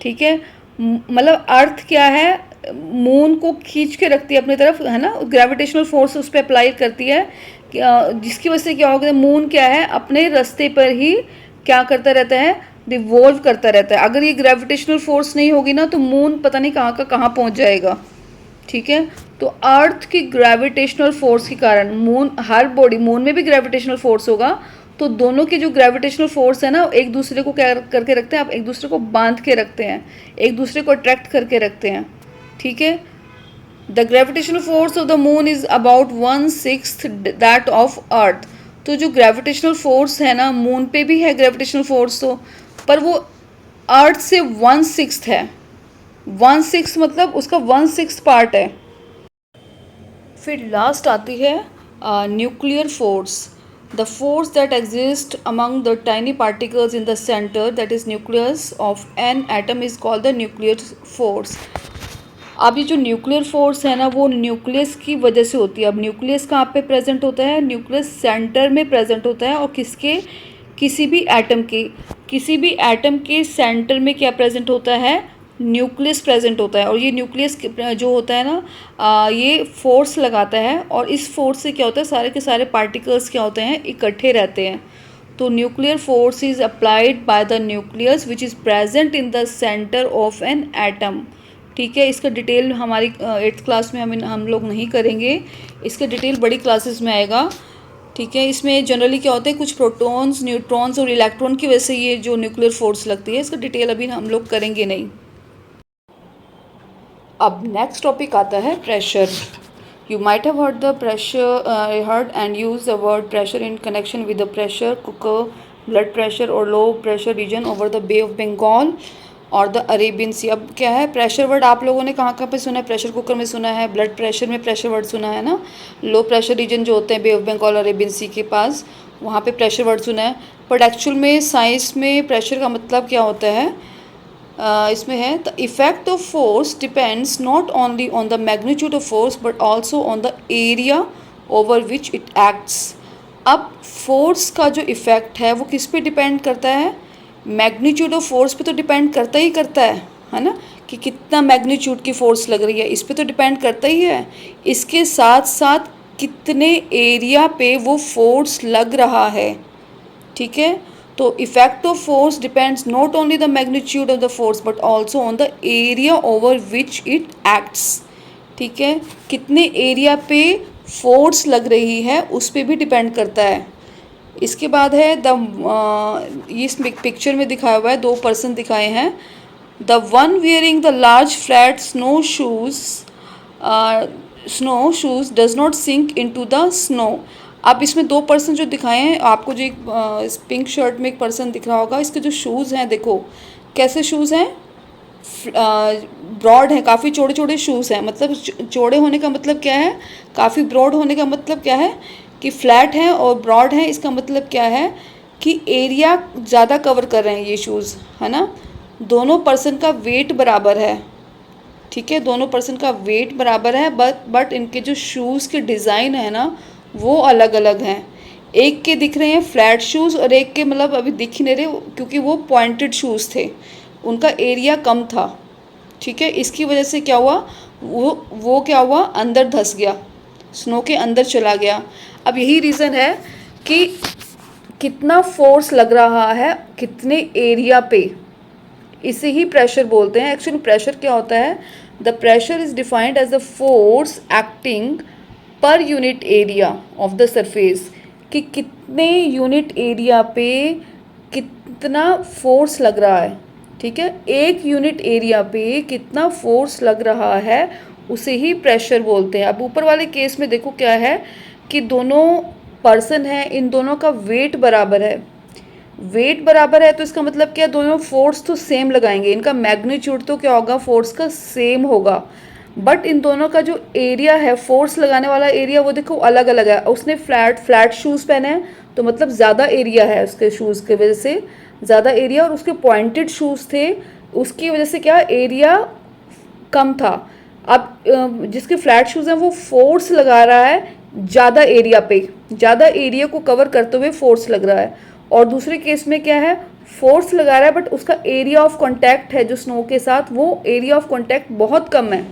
Speaker 1: ठीक है, मतलब अर्थ क्या है? मून को खींच के रखती है अपनी तरफ, है ना। ग्रेविटेशनल फोर्स उस पर अप्लाई करती है, जिसकी वजह से क्या होगा? मून क्या है? अपने रास्ते पर ही क्या करता रहता है? रिवॉल्व करता रहता है। अगर ये ग्रेविटेशनल फोर्स नहीं होगी ना तो मून पता नहीं कहाँ का कहाँ पहुँच जाएगा। ठीक है। तो अर्थ की ग्रेविटेशनल फोर्स के कारण मून, हर बॉडी, मून में भी ग्रेविटेशनल फोर्स होगा, तो दोनों की जो ग्रेविटेशनल फोर्स है ना, एक दूसरे को क्या करके रखते हैं? आप एक दूसरे को बांध के रखते हैं, एक दूसरे को अट्रैक्ट करके रखते हैं। ठीक है। The gravitational force of the moon is about 1/6 that of earth. तो जो ग्रेविटेशनल फोर्स है ना, मून पे भी है ग्रेविटेशनल फोर्स, तो पर वो अर्थ से 1/6 है। 1/6 मतलब उसका 1/6 पार्ट है। फिर लास्ट आती है nuclear force. The force that exist among the tiny particles in the centre, that is nucleus of an atom, is called the nuclear force. अब ये जो न्यूक्लियर फोर्स है ना, वो न्यूक्लियस की वजह से होती है। अब न्यूक्लियस कहाँ पे प्रेजेंट होता है? न्यूक्लियस सेंटर में प्रेजेंट होता है। और किसके? किसी भी एटम के सेंटर में क्या प्रेजेंट होता है? न्यूक्लियस प्रेजेंट होता है। और ये न्यूक्लियस जो होता है ना, ये फोर्स लगाता है, और इस फोर्स से क्या होता है? सारे के सारे पार्टिकल्स क्या होते हैं? इकट्ठे रहते हैं। तो nuclear force is applied by the nucleus which is present in the centre of an atom. ठीक है। इसका डिटेल हमारी 8th क्लास में हम लोग नहीं करेंगे, इसका डिटेल बड़ी क्लासेस में आएगा। ठीक है। इसमें जनरली क्या होता है? कुछ प्रोटॉन्स, न्यूट्रॉन्स और इलेक्ट्रॉन की वजह से ये जो न्यूक्लियर फोर्स लगती है, इसका डिटेल अभी हम लोग करेंगे नहीं। अब नेक्स्ट टॉपिक आता है pressure. You might have heard the pressure heard and use the word pressure in connection with the pressure cooker, blood pressure और low pressure region over the bay of Bengal और द अरेबियन सी। अब क्या है? Pressure word आप लोगों ने कहाँ कहाँ पे सुना है? प्रेशर कुकर में सुना है, ब्लड प्रेशर में प्रेशर वर्ड सुना है ना, लो प्रेशर रीजन जो होते हैं बे ऑफ बंगाल और अरेबियन सी के पास, वहाँ पे प्रेशर वर्ड सुना है। बट एक्चुअल में साइंस में प्रेशर का मतलब क्या होता है? इसमें है the effect of force depends not only on the magnitude of force but also on the area over which it acts. अब फोर्स का जो इफ़ेक्ट है वो किस पे डिपेंड करता है? मैग्नीट्यूड ऑफ फोर्स पे तो डिपेंड करता है ना, कि कितना मैग्नीट्यूड की फोर्स लग रही है, इस पे तो डिपेंड करता ही है। इसके साथ साथ कितने एरिया पे वो फोर्स लग रहा है। ठीक है। तो effect of force depends not only the magnitude of the force but also on the area over which it acts. ठीक है। कितने एरिया पे फोर्स लग रही है उस पर भी डिपेंड करता है। इसके बाद है इस पिक्चर में दिखाया हुआ है, 2 पर्सन दिखाए हैं। The one wearing the large flat snow shoes does not sink into the snow. अब इसमें 2 पर्सन जो दिखाए हैं आपको, जो एक पिंक शर्ट में एक पर्सन दिख रहा होगा, इसके जो शूज़ हैं देखो कैसे शूज़ हैं, ब्रॉड हैं, काफ़ी चौड़े चौड़े शूज़ हैं। मतलब चौड़े होने का मतलब क्या है? काफ़ी ब्रॉड होने का मतलब क्या है? कि फ्लैट हैं और ब्रॉड हैं। इसका मतलब क्या है? कि एरिया ज़्यादा कवर कर रहे हैं ये शूज़, है ना। दोनों पर्सन का वेट बराबर है। ठीक है। दोनों पर्सन का वेट बराबर है, बट इनके जो शूज़ के डिज़ाइन है ना वो अलग अलग हैं। एक के दिख रहे हैं फ्लैट शूज़ और एक के मतलब अभी दिख ही नहीं रहे क्योंकि वो पॉइंटेड शूज़ थे, उनका एरिया कम था। ठीक है। इसकी वजह से क्या हुआ? वो क्या हुआ? अंदर धंस गया, स्नो के अंदर चला गया। अब यही रीज़न है कि कितना फोर्स लग रहा है कितने एरिया पे, इसे ही प्रेशर बोलते हैं। एक्चुअली प्रेशर क्या होता है? The pressure is defined as the force acting per unit area of the surface, कि कितने यूनिट एरिया पे कितना फोर्स लग रहा है। ठीक है, एक यूनिट एरिया पे कितना फोर्स लग रहा है उसे ही प्रेशर बोलते हैं। अब ऊपर वाले केस में देखो क्या है कि दोनों पर्सन हैं, इन दोनों का वेट बराबर है। वेट बराबर है तो इसका मतलब क्या, दोनों फोर्स तो सेम लगाएंगे, इनका मैग्नीट्यूड तो क्या होगा, फोर्स का सेम होगा। बट इन दोनों का जो एरिया है, फोर्स लगाने वाला एरिया, वो देखो अलग अलग है। उसने फ्लैट शूज़ पहने हैं तो मतलब ज़्यादा एरिया है उसके शूज़ के वजह से, ज़्यादा एरिया, और उसके पॉइंटेड शूज़ थे उसकी वजह से क्या, एरिया कम था। अब जिसके फ्लैट शूज़ हैं वो फोर्स लगा रहा है ज़्यादा एरिया पे, ज़्यादा एरिया को कवर करते हुए फोर्स लग रहा है। और दूसरे केस में क्या है, फोर्स लगा रहा है बट उसका एरिया ऑफ कांटेक्ट है जो स्नो के साथ, वो एरिया ऑफ कांटेक्ट बहुत कम है।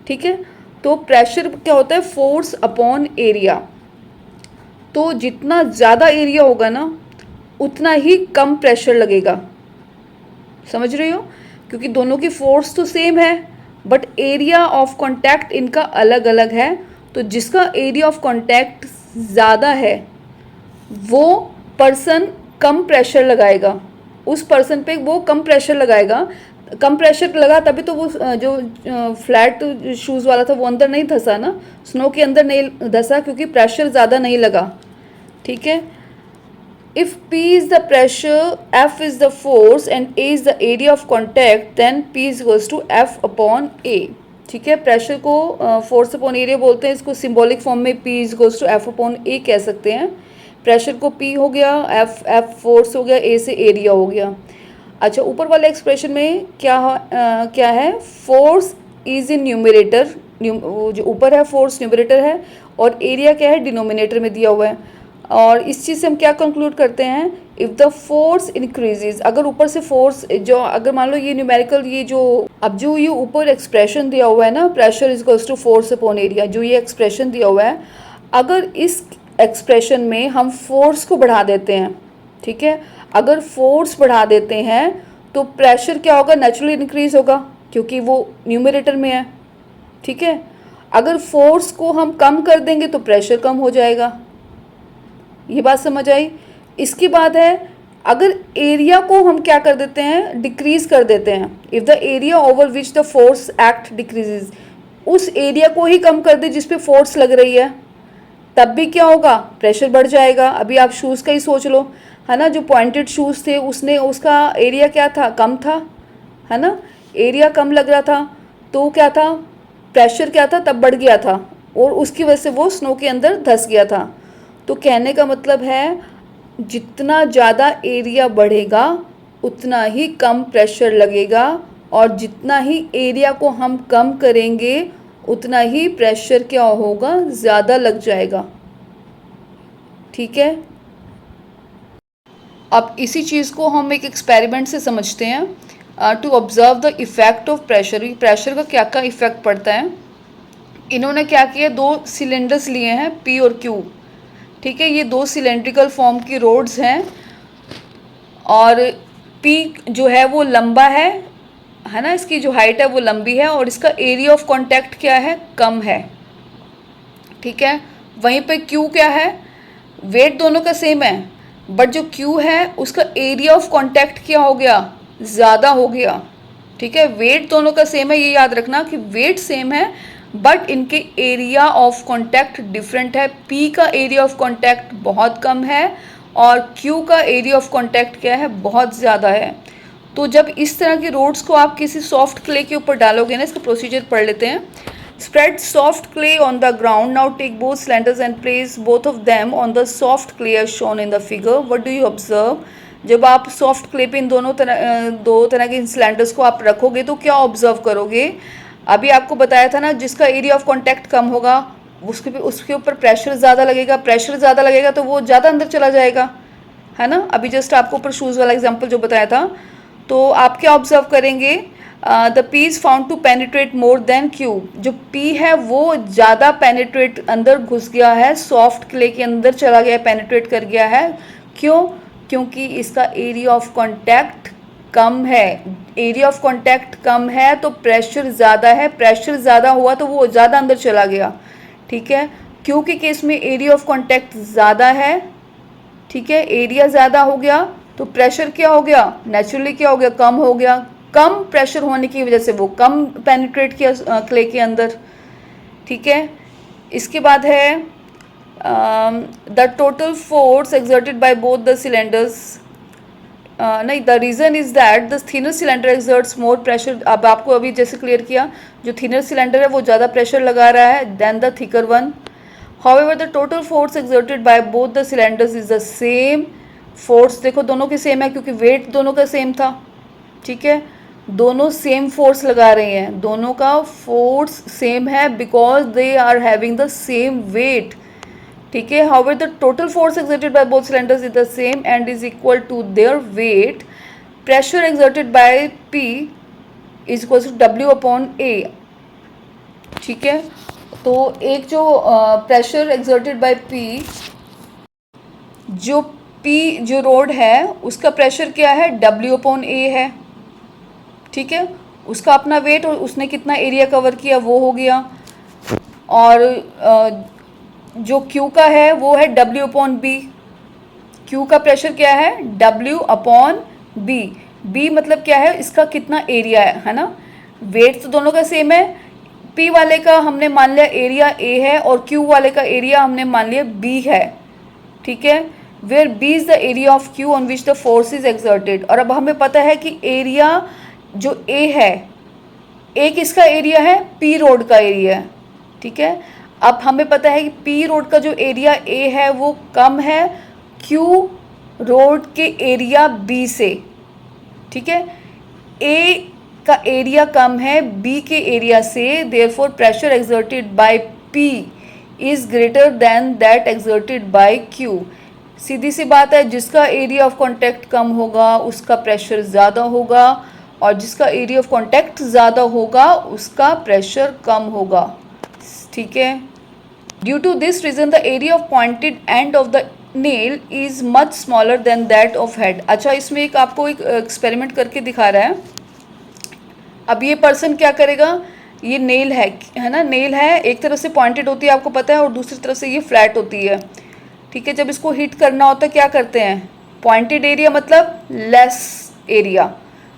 Speaker 1: ठीक है, तो प्रेशर क्या होता है, फोर्स अपॉन एरिया। तो जितना ज़्यादा एरिया होगा ना उतना ही कम प्रेशर लगेगा। समझ रहे हो? क्योंकि दोनों की फोर्स तो सेम है बट एरिया ऑफ कांटेक्ट इनका अलग अलग है। तो जिसका एरिया ऑफ कांटेक्ट ज़्यादा है वो पर्सन कम प्रेशर लगाएगा, उस पर्सन पे वो कम प्रेशर लगाएगा। कम प्रेशर लगा तभी तो वो जो फ्लैट शूज़ वाला था वो अंदर नहीं धंसा ना, स्नो के अंदर नहीं धंसा क्योंकि प्रेशर ज़्यादा नहीं लगा। ठीक है, if P is the pressure, F is the force and A is the area of contact, then P is equals to F upon A। ठीक है, प्रेशर को फोर्स अपॉन एरिया बोलते हैं, इसको सिंबॉलिक फॉर्म में P is equals to F upon A कह सकते हैं। प्रेशर को P हो गया, F फोर्स हो गया, A से एरिया हो गया। अच्छा, ऊपर वाले एक्सप्रेशन में क्या है, फोर्स इज इन न्यूमरेटर, जो ऊपर है फोर्स न्यूमरेटर है और एरिया क्या है, डिनोमिनेटर में दिया हुआ है। और इस चीज़ से हम क्या कंक्लूड करते हैं, इफ़ द फोर्स इंक्रीजेज, अगर ऊपर से फोर्स जो, अगर मान लो ये न्यूमेरिकल, ये जो अब जो ये ऊपर एक्सप्रेशन दिया हुआ है ना, pressure is equals to force upon area, जो ये एक्सप्रेशन दिया हुआ है, अगर इस एक्सप्रेशन में हम फोर्स को बढ़ा देते हैं, ठीक है, अगर फोर्स बढ़ा देते हैं तो प्रेशर क्या होगा, नेचुरली इंक्रीज होगा क्योंकि वो न्यूमरेटर में है। ठीक है, अगर फोर्स को हम कम कर देंगे तो प्रेशर कम हो जाएगा। ये बात समझ आई? इसके बाद है, अगर एरिया को हम क्या कर देते हैं, डिक्रीज कर देते हैं, if the area over which the force act decreases, उस एरिया को ही कम कर दे जिस पे फोर्स लग रही है, तब भी क्या होगा, प्रेशर बढ़ जाएगा। अभी आप शूज़ का ही सोच लो, है ना, जो पॉइंटेड शूज़ थे उसने, उसका एरिया क्या था, कम था, है ना, एरिया कम लग रहा था तो क्या था, प्रेशर क्या था, तब बढ़ गया था और उसकी वजह से वो स्नो के अंदर धंस गया था। तो कहने का मतलब है, जितना ज़्यादा एरिया बढ़ेगा उतना ही कम प्रेशर लगेगा और जितना ही एरिया को हम कम करेंगे उतना ही प्रेशर क्या होगा, ज़्यादा लग जाएगा। ठीक है, अब इसी चीज़ को हम एक एक्सपेरिमेंट से समझते हैं। To observe the effect of pressure, pressure का क्या क्या इफ़ेक्ट पड़ता है। इन्होंने क्या किया, दो सिलेंडर्स लिए हैं P और Q। ठीक है, ये दो सिलेंड्रिकल फॉर्म की रोड्स हैं और P जो है वो लंबा है ना, इसकी जो हाइट है वो लंबी है और इसका एरिया ऑफ कांटेक्ट क्या है, कम है। ठीक है, वहीं पे Q क्या है, वेट दोनों का सेम है बट जो Q है उसका एरिया ऑफ कांटेक्ट क्या हो गया, ज़्यादा हो गया। ठीक है, वेट दोनों का सेम है, ये याद रखना कि वेट सेम है बट इनके एरिया ऑफ कांटेक्ट डिफरेंट है। P का एरिया ऑफ कांटेक्ट बहुत कम है और Q का एरिया ऑफ कांटेक्ट क्या है, बहुत ज़्यादा है। तो जब इस तरह की रोड्स को आप किसी सॉफ्ट क्ले के ऊपर डालोगे ना, इसका प्रोसीजर पढ़ लेते हैं। Spread soft clay on the ground, now take both cylinders and place both of them on the soft clay as shown in the figure. What do you observe, जब आप सॉफ्ट क्ले पे इन दो तरह के cylinders को आप रखोगे तो क्या ऑब्जर्व करोगे। अभी आपको बताया था ना, जिसका एरिया ऑफ कांटेक्ट कम होगा उसके ऊपर प्रेशर ज़्यादा लगेगा, प्रेशर ज़्यादा लगेगा तो वो ज़्यादा अंदर चला जाएगा, है ना। अभी जस्ट आपको ऊपर शूज़ वाला एग्जांपल जो बताया था, तो आप क्या ऑब्जर्व करेंगे, the P is found to penetrate more than Q। जो P है वो ज़्यादा पेनिट्रेट अंदर घुस गया है, सॉफ्ट क्ले के अंदर चला गया, पेनिट्रेट कर गया है। क्यों? क्योंकि इसका एरिया ऑफ कॉन्टैक्ट कम है। एरिया ऑफ कॉन्टैक्ट कम है तो प्रेशर ज़्यादा है, प्रेशर ज़्यादा हुआ तो वो ज़्यादा अंदर चला गया। ठीक है, Q के केस में एरिया ऑफ कॉन्टैक्ट ज़्यादा है। ठीक है, एरिया ज़्यादा हो गया तो प्रेशर क्या हो गया, नेचुरली क्या हो गया, कम हो गया। कम प्रेशर होने की वजह से वो कम पेनिट्रेट किया क्ले के अंदर। ठीक है, इसके बाद है the total force exerted by both the cylinders. नहीं, the reason is that the thinner cylinder exerts more pressure. अब आपको अभी जैसे क्लियर किया, जो थिनर सिलेंडर है वो ज़्यादा प्रेशर लगा रहा है then the thicker one. However, the total force exerted by both the cylinders is the same. Force देखो दोनों की सेम है क्योंकि वेट दोनों का सेम था। ठीक है, दोनों सेम फोर्स लगा रहे हैं, दोनों का फोर्स सेम है because they are having the same weight. ठीक है, however the total force exerted by both cylinders is the same and is equal to their weight. Pressure exerted by P is equal to W upon A। ठीक है, तो एक जो pressure exerted bye P, जो P जो road है उसका pressure क्या है, W अपॉन A है। ठीक है, उसका अपना वेट और उसने कितना एरिया कवर किया वो हो गया। और जो Q का है वो है W अपॉन B। Q का प्रेशर क्या है, W अपॉन B। B मतलब क्या है, इसका कितना एरिया है ना। वेट तो दोनों का सेम है। P वाले का हमने मान लिया एरिया A है और Q वाले का एरिया हमने मान लिया B है। ठीक है, where B is the area of Q on which the force is exerted. और अब हमें पता है कि एरिया जो A है, A किसका एरिया है, P रोड का एरिया है। ठीक है, अब हमें पता है कि P रोड का जो एरिया A है वो कम है Q रोड के एरिया B से। ठीक है, A का एरिया कम है B के एरिया से, therefore pressure exerted bye P is greater than that exerted by Q। सीधी सी बात है, जिसका एरिया ऑफ कॉन्टैक्ट कम होगा उसका प्रेशर ज़्यादा होगा और जिसका एरिया ऑफ कॉन्टैक्ट ज़्यादा होगा उसका प्रेशर कम होगा। ठीक है, due to this reason the area of pointed end of the nail is much smaller than that of head. अच्छा, इसमें एक आपको एक एक्सपेरिमेंट करके दिखा रहा है। अब ये पर्सन क्या करेगा, ये नेल है ना, नेल है, एक तरफ से पॉइंटेड होती है आपको पता है और दूसरी तरफ से ये फ्लैट होती है। ठीक है, जब इसको हिट करना होता है क्या करते हैं, पॉइंटेड एरिया मतलब लेस एरिया,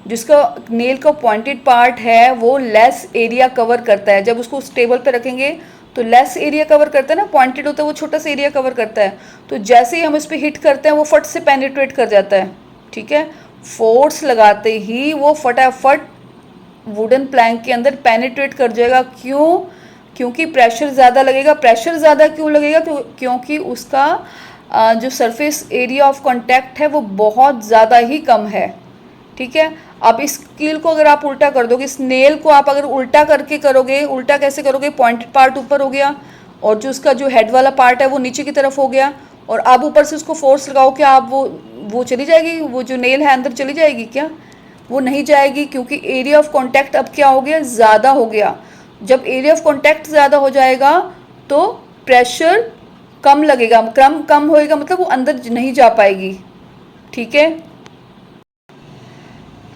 Speaker 1: जिसका नेल का पॉइंटेड पार्ट है वो लेस एरिया कवर करता है। जब उसको उस टेबल पे रखेंगे तो लेस एरिया कवर करता है ना, पॉइंटेड होता है वो छोटा सा एरिया कवर करता है। तो जैसे ही हम इस पर हिट करते हैं वो फट से पेनिट्रेट कर जाता है। ठीक है, फोर्स लगाते ही वो फटाफट वुडन प्लैंक के अंदर पेनिट्रेट कर जाएगा। क्यों? क्योंकि प्रेशर ज़्यादा लगेगा। प्रेशर ज़्यादा क्यों लगेगा, क्योंकि उसका जो सरफेस एरिया ऑफ कांटेक्ट है वो बहुत ज़्यादा ही कम है। ठीक है, अब इस कील को अगर आप उल्टा कर दोगे, इस नेल को आप अगर उल्टा करके करोगे, उल्टा कैसे करोगे, पॉइंटेड पार्ट ऊपर हो गया और जो उसका जो हेड वाला पार्ट है वो नीचे की तरफ हो गया, और आप ऊपर से उसको फोर्स लगाओ, क्या आप वो चली जाएगी, वो जो नेल है अंदर चली जाएगी क्या? वो नहीं जाएगी, क्योंकि एरिया ऑफ कांटेक्ट अब क्या हो गया, ज़्यादा हो गया। जब एरिया ऑफ कांटेक्ट ज़्यादा हो जाएगा तो प्रेशर कम लगेगा, कम होएगा, मतलब वो अंदर नहीं जा पाएगी। ठीक है,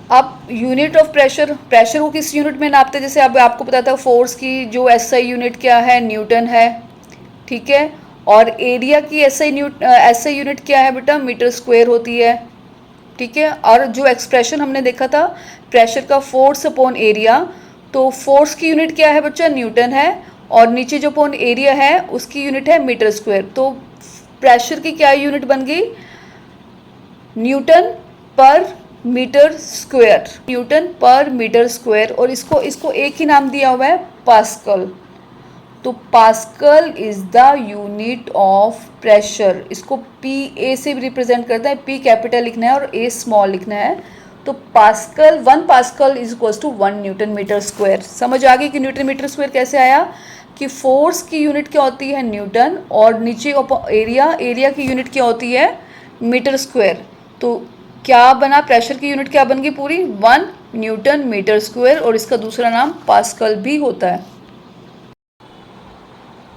Speaker 1: अब यूनिट ऑफ प्रेशर को किस यूनिट में नापते हैं, जैसे अब आपको पता था फोर्स की जो एसआई यूनिट क्या है, न्यूटन है। ठीक है, और एरिया की एसआई यूनिट क्या है बेटा, मीटर स्क्वायर होती है। ठीक है, और जो एक्सप्रेशन हमने देखा था प्रेशर का फोर्स अपॉन एरिया, तो फोर्स की यूनिट क्या है बच्चा, न्यूटन है, और नीचे जो अपॉन एरिया है उसकी यूनिट है मीटर स्क्वायर। तो प्रेशर की क्या यूनिट बन गई, Newton per metre square, newton per metre square. और इसको एक ही नाम दिया हुआ है, पास्कल। तो pascal is the unit of pressure. इसको पी ए से भी रिप्रेजेंट करता है, पी कैपिटल लिखना है और ए स्मॉल लिखना है। तो pascal, 1 pascal is equal to 1 newton metre square. समझ आ गई कि न्यूटन मीटर स्क्वायर कैसे आया, कि फोर्स की यूनिट क्या होती है, न्यूटन, और नीचे एरिया की यूनिट क्या होती है, मीटर स्क्वायर। तो क्या बना, प्रेशर की यूनिट क्या बन गई पूरी, 1 न्यूटन मीटर स्क्वायर, और इसका दूसरा नाम पास्कल भी होता है।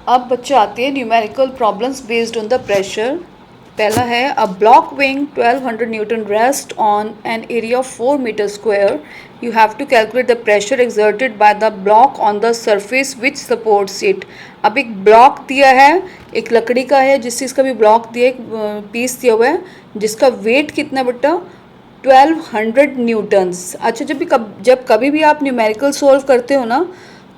Speaker 1: अब बच्चे आते हैं numerical problems based on the pressure. पहला है a block weighing 1200 newton rest on an area of 4 metre square, you have to calculate the pressure exerted by the block on the surface which supports it. अब एक block दिया है, एक लकड़ी का है, जिस चीज़ का भी ब्लॉक दिया, एक पीस दिया हुआ है जिसका वेट कितना है बेटा, 1200 न्यूटन्स। अच्छा, जब कभी भी आप न्यूमेरिकल सॉल्व करते हो ना,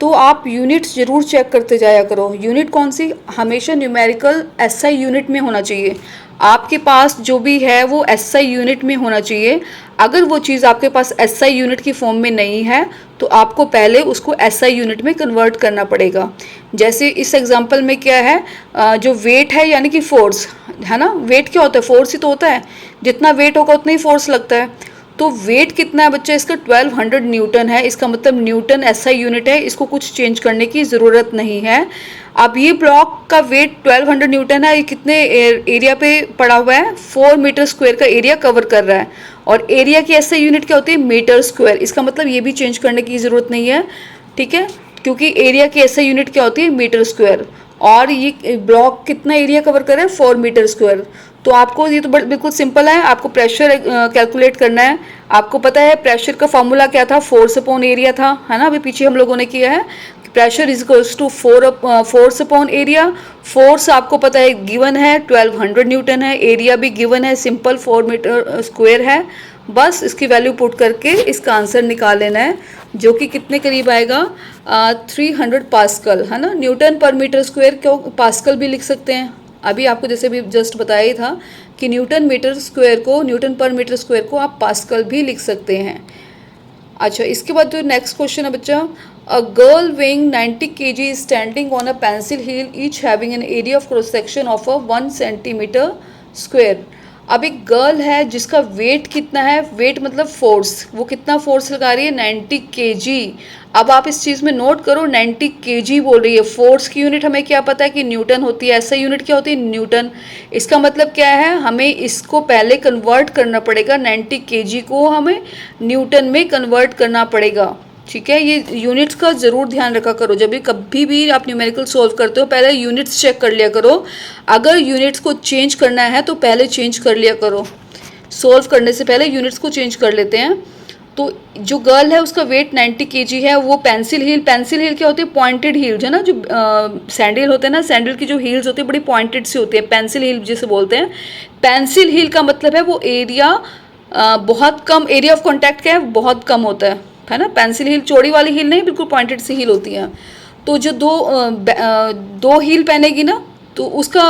Speaker 1: तो आप यूनिट्स ज़रूर चेक करते जाया करो। यूनिट कौन सी, हमेशा न्यूमेरिकल एसआई यूनिट में होना चाहिए। आपके पास जो भी है वो एसआई यूनिट में होना चाहिए। अगर वो चीज़ आपके पास एसआई यूनिट की फॉर्म में नहीं है तो आपको पहले उसको एसआई यूनिट में कन्वर्ट करना पड़ेगा। जैसे इस एग्जांपल में क्या है, जो वेट है यानी कि फोर्स है ना, वेट क्या होता है, फोर्स ही तो होता है, जितना वेट होगा उतना ही फोर्स लगता है। तो वेट कितना है बच्चा, इसका 1200 न्यूटन है, इसका मतलब न्यूटन एसआई यूनिट है, इसको कुछ चेंज करने की ज़रूरत नहीं है। अब ये ब्लॉक का वेट 1200 न्यूटन है, ये कितने एरिया पे पड़ा हुआ है, 4 मीटर स्क्वायर का एरिया कवर कर रहा है, और एरिया की एसआई यूनिट क्या होती है, मीटर स्क्वायर। इसका मतलब ये भी चेंज करने की ज़रूरत नहीं है, ठीक है, क्योंकि एरिया की एसआई यूनिट क्या होती है, मीटर स्क्वायर, और ये ब्लॉक कितना एरिया कवर कर रहा है, 4 मीटर स्क्वायर। तो आपको ये तो बिल्कुल सिंपल है, आपको प्रेशर कैलकुलेट करना है। आपको पता है प्रेशर का फॉर्मूला क्या था, फोर्स अपॉन एरिया था, है ना, अभी पीछे हम लोगों ने किया है। Pressure is equals to force upon area. Force आपको पता है गिवन है 1200 न्यूटन है, एरिया भी गिवन है, सिंपल 4 मीटर स्क्वायर है। बस इसकी वैल्यू पुट करके इसका आंसर निकाल लेना है, जो कि कितने करीब आएगा, 300 पास्कल, है ना। न्यूटन पर मीटर स्क्वायर क्यों पास्कल भी लिख सकते हैं, अभी आपको जैसे भी जस्ट बताया ही था कि न्यूटन पर मीटर स्क्वायर को आप पास्कल भी लिख सकते हैं। अच्छा, इसके बाद जो नेक्स्ट क्वेश्चन है बच्चा, a girl weighing 90 kg is standing on a pencil heel each having an area of cross section of a 1 centimeter square। अब एक गर्ल है जिसका वेट कितना है, वेट मतलब फोर्स, वो कितना फोर्स लगा रही है, 90 kg। अब आप इस चीज़ में नोट करो, 90 kg बोल रही है, फोर्स की यूनिट हमें क्या पता है कि न्यूटन होती है, ऐसा यूनिट क्या होती है, न्यूटन। इसका मतलब क्या है, हमें इसको पहले कन्वर्ट करना पड़ेगा, 90 kg को हमें न्यूटन में कन्वर्ट करना पड़ेगा, ठीक है। ये यूनिट्स का ज़रूर ध्यान रखा करो, जब भी कभी भी आप न्यूमेरिकल सॉल्व करते हो पहले यूनिट्स चेक कर लिया करो। अगर यूनिट्स को चेंज करना है तो पहले चेंज कर लिया करो, सॉल्व करने से पहले यूनिट्स को चेंज कर लेते हैं। तो जो गर्ल है उसका वेट 90 kg है, वो पेंसिल हील क्या होती है, पॉइंटेड हील्स है ना, जो सैंडल होते हैं ना, सैंडल की जो हील्स होती है बड़ी पॉइंटेड सी होती है, पेंसिल हील जिसे बोलते हैं। पेंसिल हील का मतलब है वो एरिया बहुत कम, एरिया ऑफ कॉन्टैक्ट क्या है, बहुत कम होता है ना। पेंसिल हील चौड़ी वाली हील नहीं, बिल्कुल पॉइंटेड सी हील होती है। तो जो दो हील पहनेगी ना, तो उसका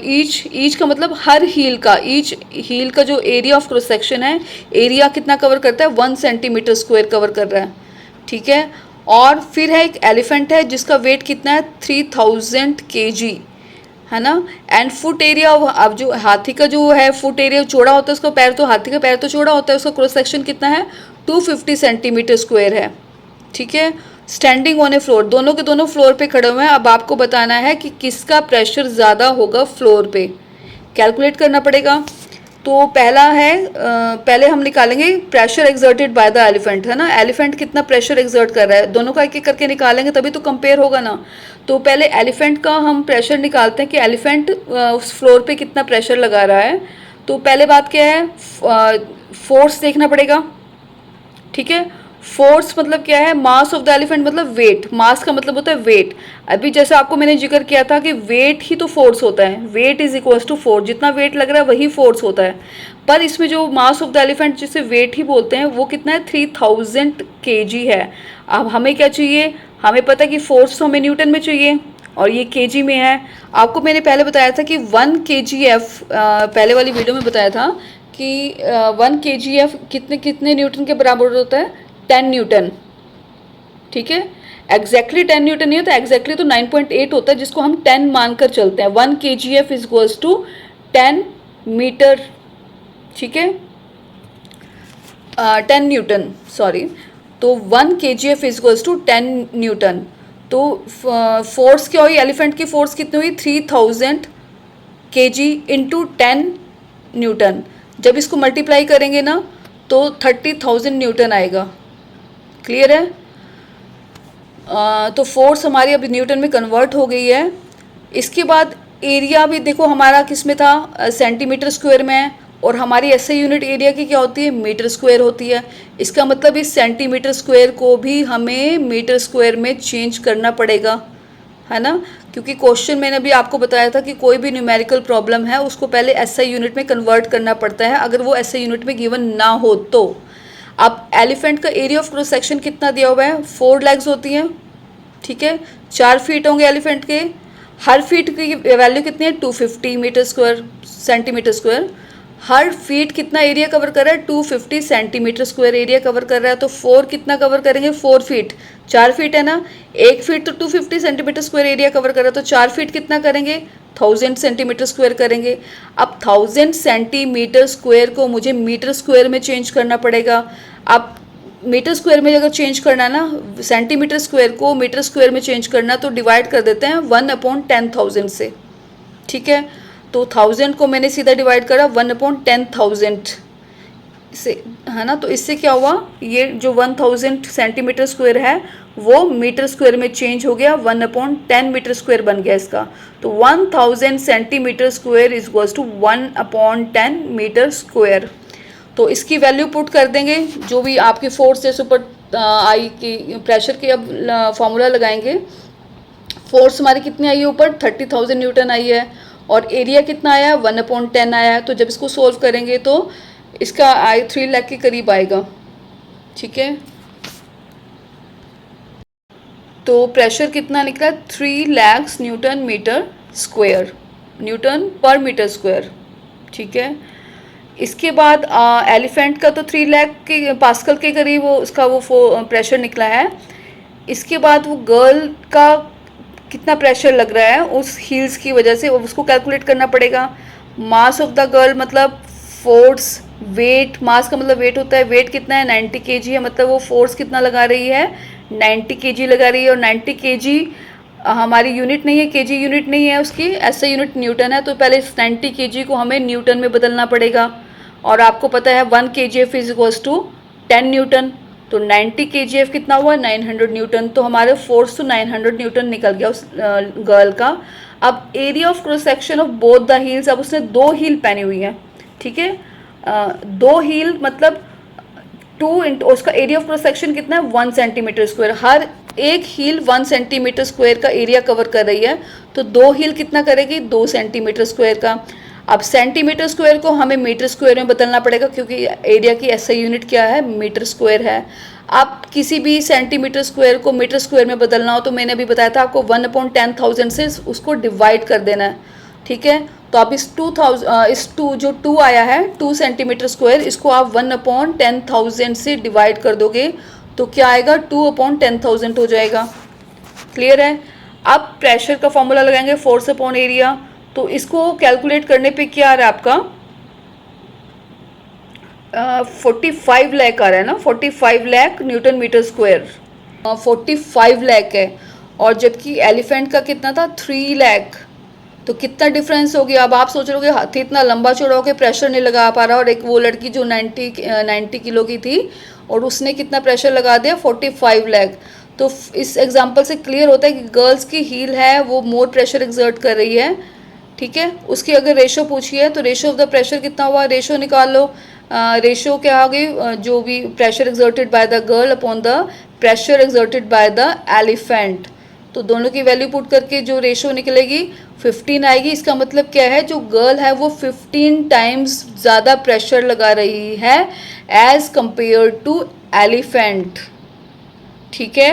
Speaker 1: ईच का मतलब हर ईच हील का जो एरिया ऑफ क्रॉस सेक्शन है, एरिया कितना कवर करता है, 1 सेंटीमीटर स्क्वायर कवर कर रहा है, ठीक है। और फिर है एक एलिफेंट है जिसका वेट कितना है, 3000 kg, है ना। एंड फुट एरिया, अब जो हाथी का जो है फुट एरिया चौड़ा होता है, उसका पैर तो, हाथी का पैर तो चौड़ा होता है, उसका क्रॉस सेक्शन कितना है, 250 सेंटीमीटर स्क्वायर है, ठीक है। स्टैंडिंग ऑन ए फ्लोर, दोनों के दोनों फ्लोर पे खड़े हुए हैं। अब आपको बताना है कि किसका प्रेशर ज़्यादा होगा फ्लोर पे, कैलकुलेट करना पड़ेगा। तो पहला है, पहले हम निकालेंगे pressure exerted by the elephant, है ना, एलिफेंट कितना प्रेशर एक्सर्ट कर रहा है, दोनों का एक एक करके निकालेंगे तभी तो कंपेयर होगा ना। तो पहले एलिफेंट का हम प्रेशर निकालते हैं कि एलिफेंट उस फ्लोर पे कितना प्रेशर लगा रहा है। तो पहले बात क्या है, फोर्स देखना पड़ेगा, ठीक है। फोर्स मतलब क्या है, मास ऑफ द एलिफेंट मतलब वेट, मास का मतलब होता है वेट। अभी जैसे आपको मैंने जिक्र किया था कि वेट ही तो फोर्स होता है, weight is equals to force, जितना वेट लग रहा है वही फोर्स होता है। पर इसमें जो मास ऑफ द एलिफेंट जिसे वेट ही बोलते हैं वो कितना है, 3000 kg है। अब हमें क्या चाहिए, हमें पता है कि फोर्स तो हमें न्यूटन में चाहिए और ये kg में है। आपको मैंने पहले बताया था कि 1 kgf, पहले वाली वीडियो में बताया था कि 1 kgf कितने कितने न्यूटन के बराबर होता है, 10 न्यूटन, ठीक है। एग्जैक्टली 10 न्यूटन नहीं होता, एग्जैक्टली तो 9.8 होता है, जिसको हम 10 मानकर चलते हैं। 1 kgf is equals to 10 metre, ठीक है, 10 न्यूटन, सॉरी। तो 1 kgf is equals to 10 newton. तो फोर्स क्या हुई, एलिफेंट की फोर्स कितनी हुई, 3000 kg इंटू 10 न्यूटन। जब इसको मल्टीप्लाई करेंगे ना तो 30,000 न्यूटन आएगा। क्लियर है? तो फोर्स हमारी अब न्यूटन में कन्वर्ट हो गई है। इसके बाद एरिया भी देखो हमारा किस में था, सेंटीमीटर स्क्वायर में है, और हमारी एसआई यूनिट एरिया की क्या होती है, मीटर स्क्वायर होती है। इसका मतलब इस सेंटीमीटर स्क्वायर को भी हमें मीटर स्क्वायर में चेंज करना पड़ेगा, है ना, क्योंकि क्वेश्चन मैंने अभी आपको बताया था कि कोई भी न्यूमेरिकल प्रॉब्लम है उसको पहले एसआई यूनिट में कन्वर्ट करना पड़ता है, अगर वो एसआई यूनिट में गिवन ना हो तो। अब एलिफेंट का एरिया ऑफ क्रॉस सेक्शन कितना दिया हुआ है, 4 लेग्स होती हैं, ठीक है, 4 फीट होंगे एलिफेंट के। हर फीट की वैल्यू कितनी है, 250 मीटर स्क्वायर सेंटीमीटर स्क्वायर। हर फीट कितना एरिया कवर कर रहा है, 250 सेंटीमीटर स्क्वायर एरिया कवर कर रहा है। तो 4 कितना कवर करेंगे, 4 फीट, 4 फीट है ना, 1 फीट तो 250 सेंटीमीटर स्क्वायर एरिया कवर कर रहा है, तो 4 फीट कितना करेंगे, 1000 सेंटीमीटर स्क्वायर करेंगे। अब 1000 सेंटीमीटर स्क्वायर को मुझे मीटर स्क्वायर में चेंज करना पड़ेगा। अब मीटर स्क्वायर में अगर चेंज करना है ना, सेंटीमीटर स्क्वायर को मीटर स्क्वायर में चेंज करना, तो डिवाइड कर देते हैं 1/10,000 से, ठीक है। तो 1000 को मैंने सीधा डिवाइड करा 1/10,000 से, है ना, तो इससे क्या हुआ, ये जो 1000 सेंटीमीटर स्क्वायर है वो मीटर स्क्वायर में चेंज हो गया, 1/10 मीटर स्क्वायर बन गया इसका। तो 1000 centimetre square is equals to 1/10 metre square. तो इसकी वैल्यू पुट कर देंगे, जो भी आपकी फोर्स जैसे ऊपर आई की प्रेशर की, अब फॉर्मूला लगाएंगे। फोर्स हमारी कितनी आई है ऊपर, 30,000 न्यूटन आई है, और एरिया कितना आया है, 1/10 आया है। तो जब इसको सोल्व करेंगे तो इसका 3 लाख के करीब आएगा, ठीक है। तो प्रेशर कितना निकला, 3 lakh newton metre square, newton per metre square, ठीक है। इसके बाद एलिफेंट का तो 3 लाख के पास्कल के करीब वो उसका वो प्रेशर निकला है। इसके बाद वो गर्ल का कितना प्रेशर लग रहा है उस हील्स की वजह से, उसको कैलकुलेट करना पड़ेगा। मास ऑफ द गर्ल मतलब फोर्स, वेट, मास का मतलब वेट होता है, वेट कितना है, 90 kg है, मतलब वो फोर्स कितना लगा रही है, 90 kg लगा रही है। और 90 kg हमारी यूनिट नहीं है, केजी यूनिट नहीं है उसकी, ऐसा यूनिट न्यूटन है। तो पहले इस 90 kg को हमें न्यूटन में बदलना पड़ेगा, और आपको पता है 1 kgf is equals to 10 newton. तो 90 kgf कितना हुआ, 900 न्यूटन। तो हमारे फोर्स तो 900 न्यूटन निकल गया उस गर्ल का। अब area of cross section of both the heels, अब उसने 2 हील पहनी हुई है, ठीक है, 2 हील मतलब 2 इंटू उसका एरिया ऑफ क्रॉस सेक्शन कितना है, 1 सेंटीमीटर स्क्वायर। हर एक हील 1 सेंटीमीटर स्क्वायर का एरिया कवर कर रही है, तो 2 हील कितना करेगी, 2 सेंटीमीटर स्क्वायर का। अब सेंटीमीटर स्क्वायर को हमें मीटर स्क्वायर में बदलना पड़ेगा, क्योंकि एरिया की एसआई यूनिट क्या है, मीटर स्क्वायर है। आप किसी भी सेंटीमीटर स्क्वायर को मीटर स्क्वायर में बदलना हो तो मैंने अभी बताया था आपको 1/10,000 से उसको डिवाइड कर देना है, ठीक है। तो आप इस 2 जो 2 आया है 2 सेंटीमीटर स्क्वायर, इसको आप 1/10,000 से डिवाइड कर दोगे तो क्या आएगा, 2/10,000 हो जाएगा। क्लियर है? अब प्रेशर का फॉर्मूला लगाएंगे, फोर्स अपॉन एरिया। तो इसको कैलकुलेट करने पे क्या आ रहा है आपका, 45 लाख आ रहा है ना, 45 lakh newton metre square, 45 lakh है। और जबकि एलिफेंट का कितना था, 3 लाख। तो कितना डिफरेंस हो गया। अब आप सोच रहे हो हाथी इतना लंबा चौड़ा होकर प्रेशर नहीं लगा पा रहा, और एक वो लड़की जो 90 किलो की थी और उसने कितना प्रेशर लगा दिया, 45 लाख। तो इस एग्जांपल से क्लियर होता है कि गर्ल्स की हील है वो मोर प्रेशर एक्सर्ट कर रही है, ठीक है। उसकी अगर रेशो पूछी है तो रेशो ऑफ द प्रेशर कितना हुआ, रेशो निकाल लो। रेशो क्या आ गई, जो भी pressure exerted by the girl upon the pressure exerted by the elephant. तो दोनों की वैल्यू पुट करके जो रेशो निकलेगी 15 आएगी। इसका मतलब क्या है, जो गर्ल है वो 15 टाइम्स ज़्यादा प्रेशर लगा रही है एज कंपेयर टू एलिफेंट, ठीक है।